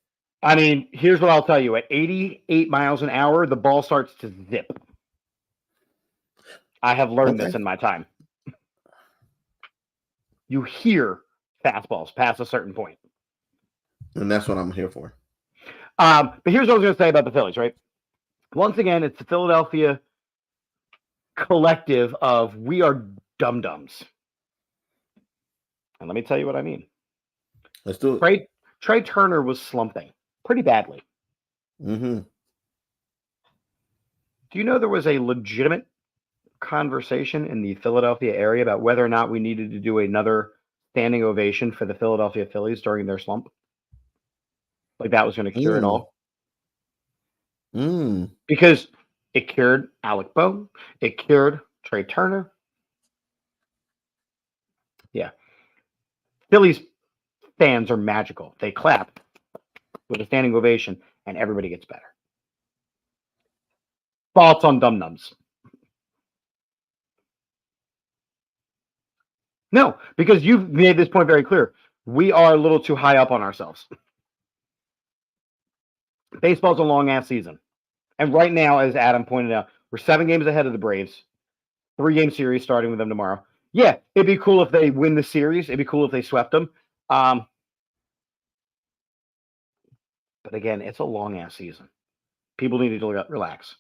I mean, here's what I'll tell you. At 88 miles an hour, the ball starts to zip. I have learned this in my time. You hear fastballs past a certain point. And that's what I'm here for. But here's what I was going to say about the Phillies, right? Once again, it's the Philadelphia collective of we are dum-dums. And let me tell you what I mean. Let's do it. Trey Turner was slumping pretty badly. Mm-hmm. Do you know there was a legitimate conversation in the Philadelphia area about whether or not we needed to do another standing ovation for the Philadelphia Phillies during their slump? Like that was going to cure it all. Because it cured Alec Bohm. It cured Trey Turner. Yeah. Phillies fans are magical. They clap with a standing ovation and everybody gets better. Thoughts on dum-dums? No, because you've made this point very clear. We are a little too high up on ourselves. Baseball's a long-ass season. And right now, as Adam pointed out, we're 7 games ahead of the Braves. 3-game series starting with them tomorrow. Yeah, it'd be cool if they win the series. It'd be cool if they swept them. But again, it's a long-ass season. People need to relax.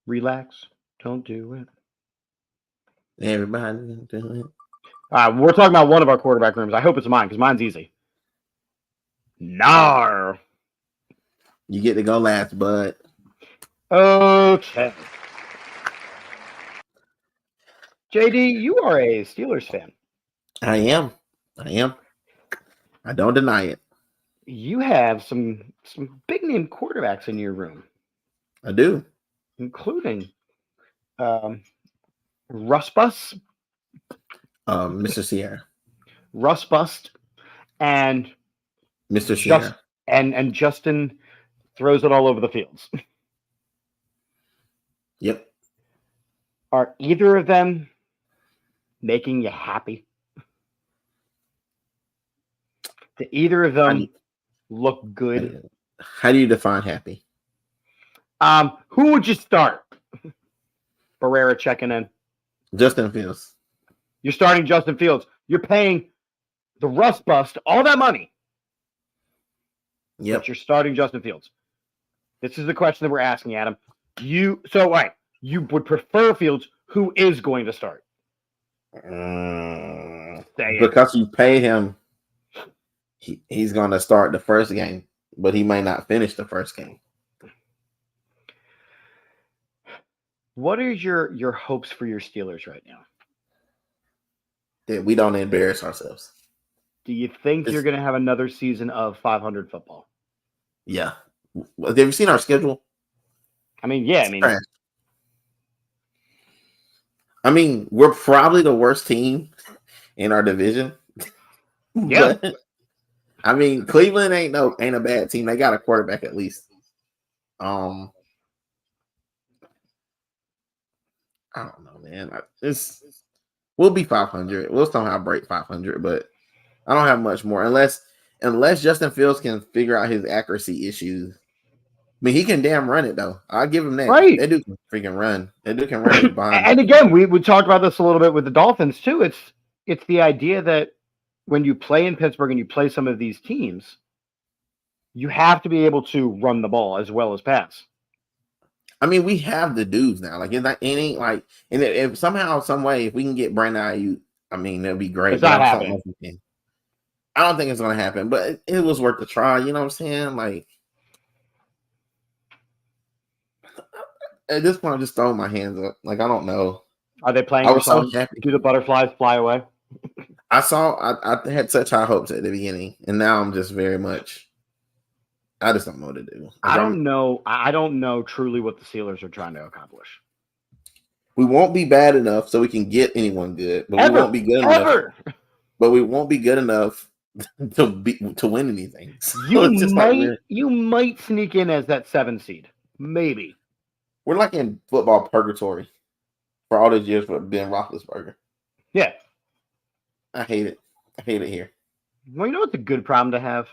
Relax. Don't do it. Everybody do it. We're talking about one of our quarterback rooms. I hope it's mine because mine's easy. Nar. You get to go last, bud. Okay. JD, you are a Steelers fan. I am. I don't deny it. You have some big name quarterbacks in your room, I do. including Russ Bust, Mr. Sierra. and Mr. Sierra. and Justin throws it all over the fields. Yep. Are either of them making you happy? Do either of them look good? How do you define happy? Who would you start? Barrera checking in. Justin Fields. You're starting Justin Fields. You're paying the Russ Bust all that money. Yep. But you're starting Justin Fields. This is the question that we're asking, Adam. You would prefer Fields, who is going to start? Because you pay him, he's going to start the first game, but he may not finish the first game. What are your hopes for your Steelers right now? That we don't embarrass ourselves. Do you think you're going to have another season of 500 football? Yeah. Have you seen our schedule? We're probably the worst team in our division. Yeah. But, Cleveland ain't a bad team. They got a quarterback at least. I don't know, man. We'll be 500. We'll somehow break 500, but I don't have much more unless Justin Fields can figure out his accuracy issues. He can damn run it though. I'll give him that. Right. That dude can freaking run. That dude can run his behind. And again, we talked about this a little bit with the Dolphins too. It's the idea that when you play in Pittsburgh and you play some of these teams, you have to be able to run the ball as well as pass. We have the dudes now. If somehow, some way, if we can get Brandon Ayuk, that'd be great. It's not happening. I don't think it's going to happen, but it was worth the try. You know what I'm saying? At this point, I'm just throwing my hands up. I don't know. Are they playing? I was so happy. Do the butterflies fly away? I had such high hopes at the beginning, and now I'm just very much. I just don't know what to do. I don't know truly what the Steelers are trying to accomplish. We won't be bad enough so we can get anyone good, but we won't be good enough. But we won't be good enough to win anything. So you might sneak in as that 7 seed, maybe. We're like in football purgatory for all those years for Ben Roethlisberger. Yeah, I hate it. I hate it here. Well, you know what's a good problem to have?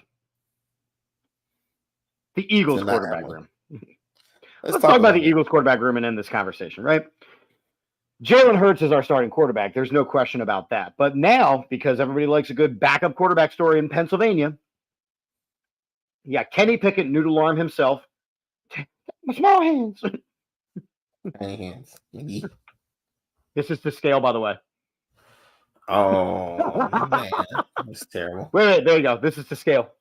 The Eagles quarterback room. Let's talk about the Eagles quarterback room and end this conversation, right? Jalen Hurts is our starting quarterback. There's no question about that. But now, because everybody likes a good backup quarterback story in Pennsylvania, you got Kenny Pickett, noodle arm himself. My small hands. Tiny hands. This is to scale, by the way. Oh, man. That's terrible. Wait, there you go. This is to scale.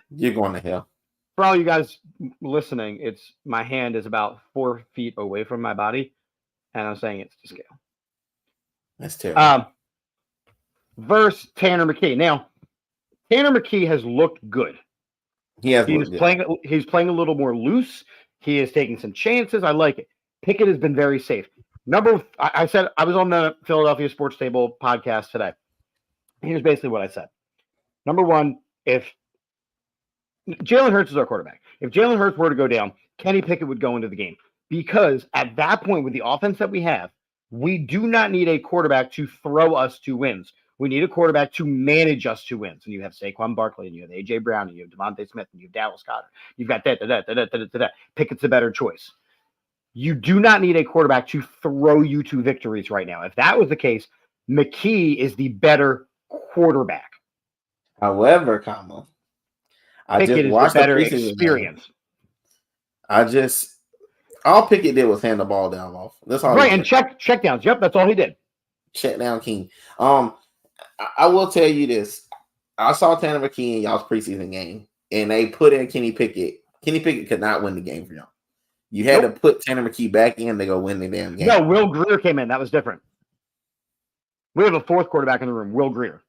You're going to hell. For all you guys listening, my hand is about 4 feet away from my body, and I'm saying it's to scale. That's terrible. Versus Tanner McKee. Now, Tanner McKee has looked good. He's playing a little more loose. He is taking some chances. I like it. Pickett has been very safe. I said I was on the Philadelphia Sports Table podcast today. Here's basically what I said. Number one, if Jalen Hurts is our quarterback, if Jalen Hurts were to go down, Kenny Pickett would go into the game because at that point, with the offense that we have, we do not need a quarterback to throw us to wins. We need a quarterback to manage us to wins. And you have Saquon Barkley, and you have A.J. Brown, and you have Devontae Smith, and you have Dallas Goedert. You've got that. Pickett's a better choice. You do not need a quarterback to throw you to victories right now. If that was the case, McKee is the better quarterback. However, Pickett is the better experience. All Pickett did was hand the ball down off. That's all. Right, and check downs. Yep, that's all he did. Check down king. I will tell you this. I saw Tanner McKee in y'all's preseason game, and they put in Kenny Pickett Kenny Pickett could not win the game for y'all. You had to put Tanner McKee back in to go win the damn game. No, Will Greer came in. That was different. We have a fourth quarterback in the room, Will Greer.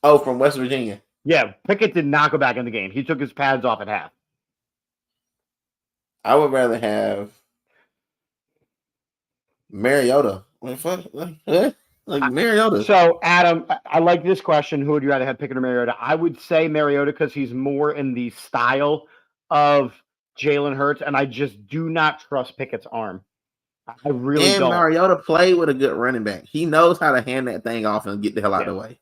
Oh, from West Virginia. Yeah, Pickett did not go back in the game. He took his pads off at half. I would rather have Mariota. Like Mariota. So, Adam, I like this question. Who would you rather have, Pickett or Mariota? I would say Mariota because he's more in the style of Jalen Hurts, and I just do not trust Pickett's arm. I really don't. Mariota played with a good running back. He knows how to hand that thing off and get the hell out of the way.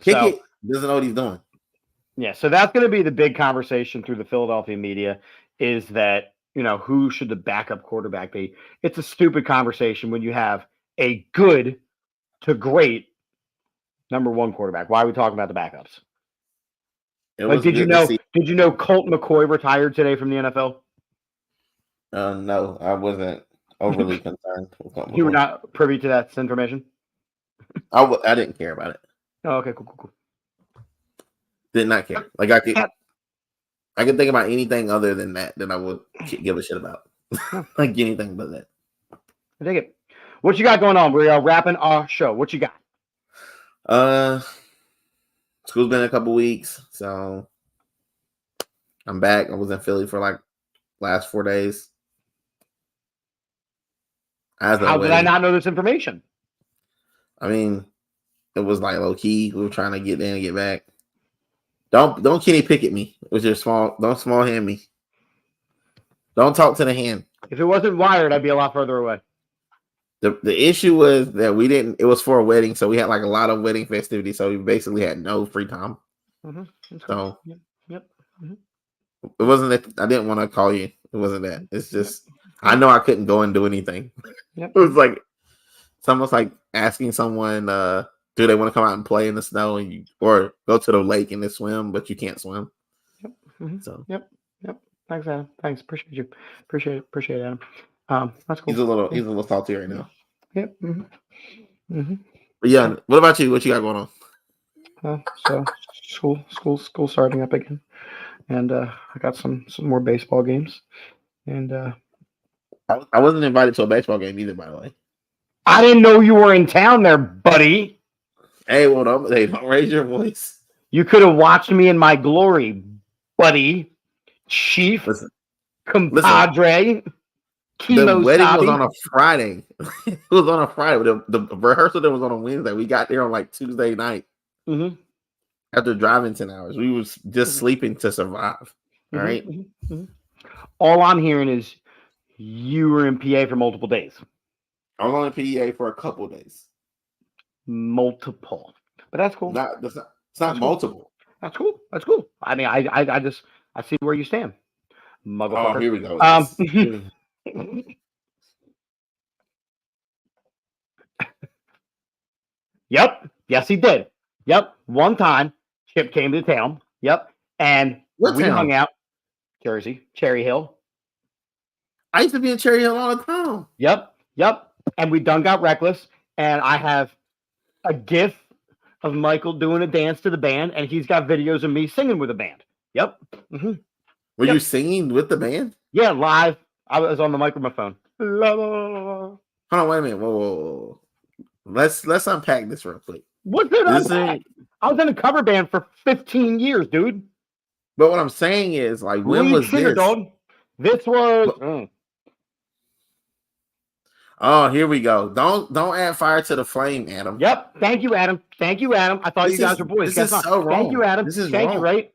Pickett doesn't know what he's doing. Yeah, so that's going to be the big conversation through the Philadelphia media is that, who should the backup quarterback be? It's a stupid conversation when you have a good to great number one quarterback. Why are we talking about the backups? Did you know Colt McCoy retired today from the NFL? No, I wasn't overly concerned. You were not privy to that information? I didn't care about it. Oh, okay, cool. Did not care. Like I could think about anything other than that I would give a shit about. Like anything but that. I dig it. What you got going on? We are wrapping our show. What you got? School's been a couple weeks, so I'm back. I was in Philly for like last 4 days. How did I not know this information? I mean, it was like low key. We were trying to get in and get back. Don't Kenny Pickett me with your don't small hand me. Don't talk to the hand. If it wasn't wired, I'd be a lot further away. The issue was that we didn't. It was for a wedding, so we had like a lot of wedding festivities. So we basically had no free time. Mm-hmm. So yep. Mm-hmm. It wasn't that I didn't want to call you. It wasn't that. It's just I know I couldn't go and do anything. Yep. It was like it's almost like asking someone, do they want to come out and play in the snow or go to the lake and swim, but you can't swim. Yep. Mm-hmm. So yep. Thanks, Adam. Thanks. Appreciate you. Appreciate it, Adam. That's cool. He's a little salty right now. Yep. Mm-hmm. Mm-hmm. But yeah, what about you? What you got going on? So school starting up again, and I got some more baseball games, and I wasn't invited to a baseball game either, by the way. I didn't know you were in town there, buddy. Hey, well, don't raise your voice. You could have watched me in my glory, buddy. Chief, compadre, the wedding was on a Friday. It was on a Friday. The rehearsal was on a Wednesday. We got there on like Tuesday night. Mm-hmm. After driving 10 hours, we was just sleeping to survive. All right. Mm-hmm. All I'm hearing is you were in PA for multiple days. I was on the PA for a couple days. Multiple, but that's cool. It's not multiple. Cool. That's cool. I mean, I see where you stand, motherfucker. Oh, here we go. Yep. Yes, he did. Yep. One time, Chip came to town. Yep. And we hung out. Jersey, Cherry Hill. I used to be in Cherry Hill all the time. Yep. And we done got reckless. And I have a GIF of Michael doing a dance to the band, and he's got videos of me singing with the band. Yep. Mm-hmm. Were you singing with the band? Yeah, live. I was on the microphone. Hold on, wait a minute. Whoa. Let's unpack this real quick. What's it unpack? I was in a cover band for 15 years, dude. But what I'm saying is, like, when was this? Dog. This was. Oh, here we go. Don't add fire to the flame, Adam. Yep. Thank you, Adam. I thought you guys were boys. This is so wrong. Thank you, Adam. This is Thank wrong. you, right?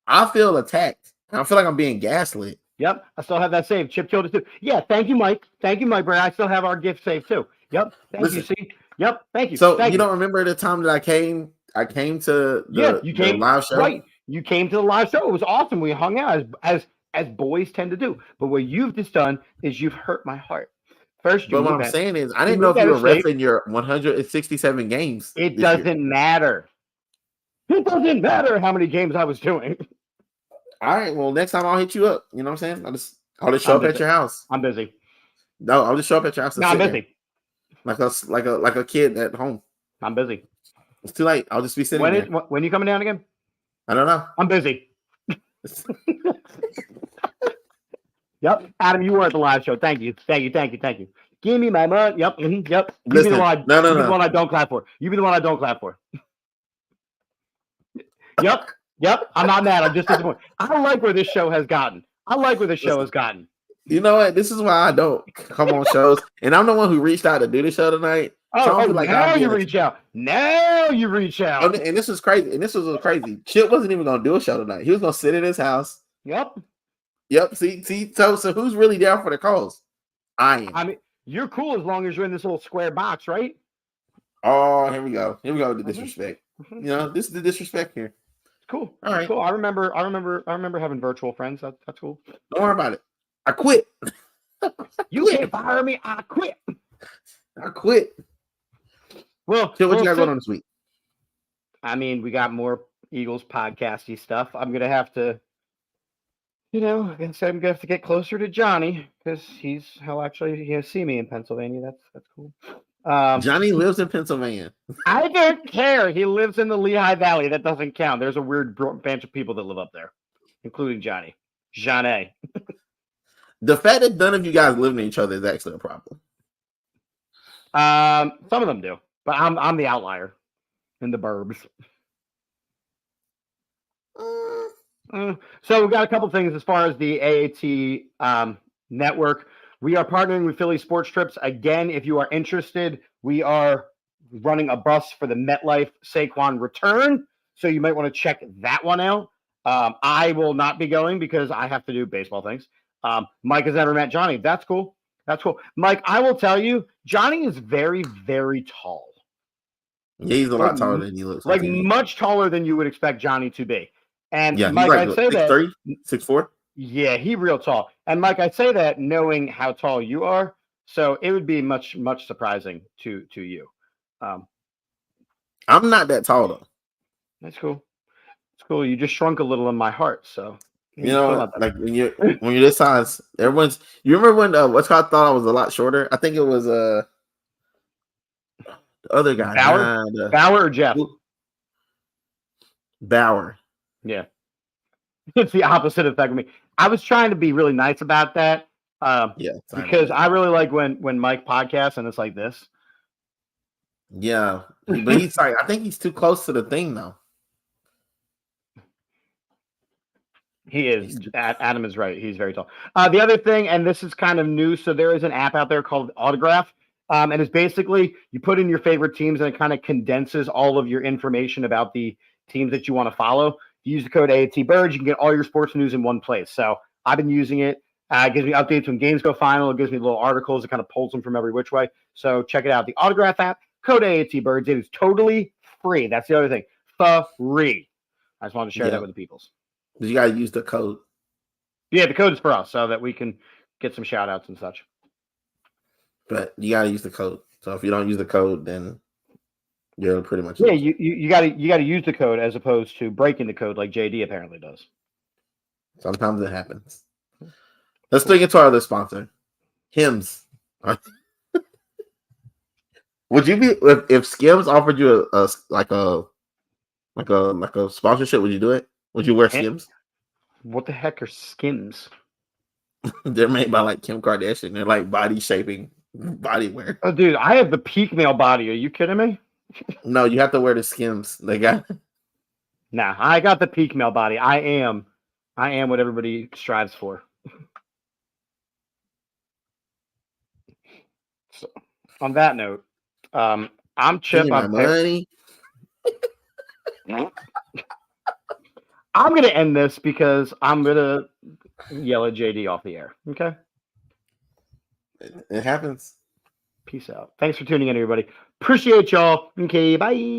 I feel attacked. I feel like I'm being gaslit. Yep. I still have that saved. Chip killed us too. Yeah. Thank you, Mike. Brad. I still have our gift saved too. Yep. Thank you. See. Yep. Thank you. So you don't remember the time that I came to the live show? Right. You came to the live show. It was awesome. We hung out as boys tend to do. But what you've just done is you've hurt my heart. First, but what I'm saying is, I didn't know if you were reffing your 167 games. It doesn't matter. It doesn't matter how many games I was doing. All right. Well, next time I'll hit you up. You know what I'm saying? I'll just show up at your house. I'm busy. No, I'll just show up at your house. No, I'm busy. Like a kid at home. I'm busy. It's too late. I'll just be sitting there. When are you coming down again? I don't know. I'm busy. Yep, Adam, you were at the live show. Thank you. Give me my money. Yep, yep. You Listen, be the one. no. The one I don't clap for. You be the one I don't clap for. Yep. I'm not mad. I'm just disappointed. I like where this show has gotten. You know what? This is why I don't come on shows, and I'm the one who reached out to do the show tonight. Oh, now you reach out. And this was crazy. Chip wasn't even gonna do a show tonight. He was gonna sit in his house. Yep. See. So who's really down for the cause? I am. I mean, you're cool as long as you're in this little square box, right? Oh, here we go with the disrespect. You know, this is the disrespect here. Cool. All right. Cool. I remember having virtual friends. That's cool. Don't worry about it. I quit. You can't fire me. I quit. Well, so what you got going on this week? I mean, we got more Eagles podcasty stuff. I'm gonna have to, I guess I'm gonna have to get closer to Johnny because he'll actually see me in Pennsylvania. That's cool. Johnny lives in Pennsylvania. I don't care. He lives in the Lehigh Valley. That doesn't count. There's a weird bunch of people that live up there, including Johnny. Jeanne. The fact that none of you guys live near each other is actually a problem. Some of them do, but I'm the outlier in the burbs. So we've got a couple things as far as the AAT network. We are partnering with Philly Sports Trips. Again, if you are interested, we are running a bus for the MetLife Saquon return. So you might want to check that one out. I will not be going because I have to do baseball things. Mike has never met Johnny. That's cool. Mike, I will tell you, Johnny is very, very tall. Yeah, he's a lot taller than he looks. Like much taller than you would expect Johnny to be. And yeah, Mike, I'd say 6'3", 6'4". Yeah, he real tall. And Mike, I'd say that knowing how tall you are, so it would be much, much surprising to you. I'm not that tall though. That's cool. It's cool. You just shrunk a little in my heart, so like when you're this size, everyone's. You remember when what's called thought I was a lot shorter? I think it was the other guy, Bauer or Jeff? Bauer. Yeah, it's the opposite effect of me. I was trying to be really nice about that. Because I really like when Mike podcasts and it's like this. Yeah, but he's like, I think he's too close to the thing though. He is. Adam is right. He's very tall. The other thing, and this is kind of new, so there is an app out there called Autograph, and it's basically you put in your favorite teams and it kind of condenses all of your information about the teams that you want to follow. You use the code AATBirds, you can get all your sports news in one place. So I've been using it. It gives me updates when games go final. It gives me little articles. It kind of pulls them from every which way. So check it out. The Autograph app, code AATBirds. It is totally free. That's the other thing. Free. I just wanted to share that with the peoples. You got to use the code. Yeah, the code is for us so that we can get some shout outs and such. But you got to use the code. So if you don't use the code, then you're pretty much. Yeah, you got to use the code as opposed to breaking the code like JD apparently does. Sometimes it happens. Let's take it to our other sponsor, Hims. Would you be if Skims offered you a sponsorship? Would you do it? Would you wear Skims? What the heck are Skims? They're made by like Kim Kardashian. They're like body shaping body wear. Oh, dude, I have the peak male body. Are you kidding me? No, you have to wear the Skims. They got. Nah, I got the peak male body. I am what everybody strives for. So, on that note, I'm Chip. Money. I'm going to end this because I'm going to yell at JD off the air. Okay? It happens. Peace out. Thanks for tuning in, everybody. Appreciate y'all. Okay, bye.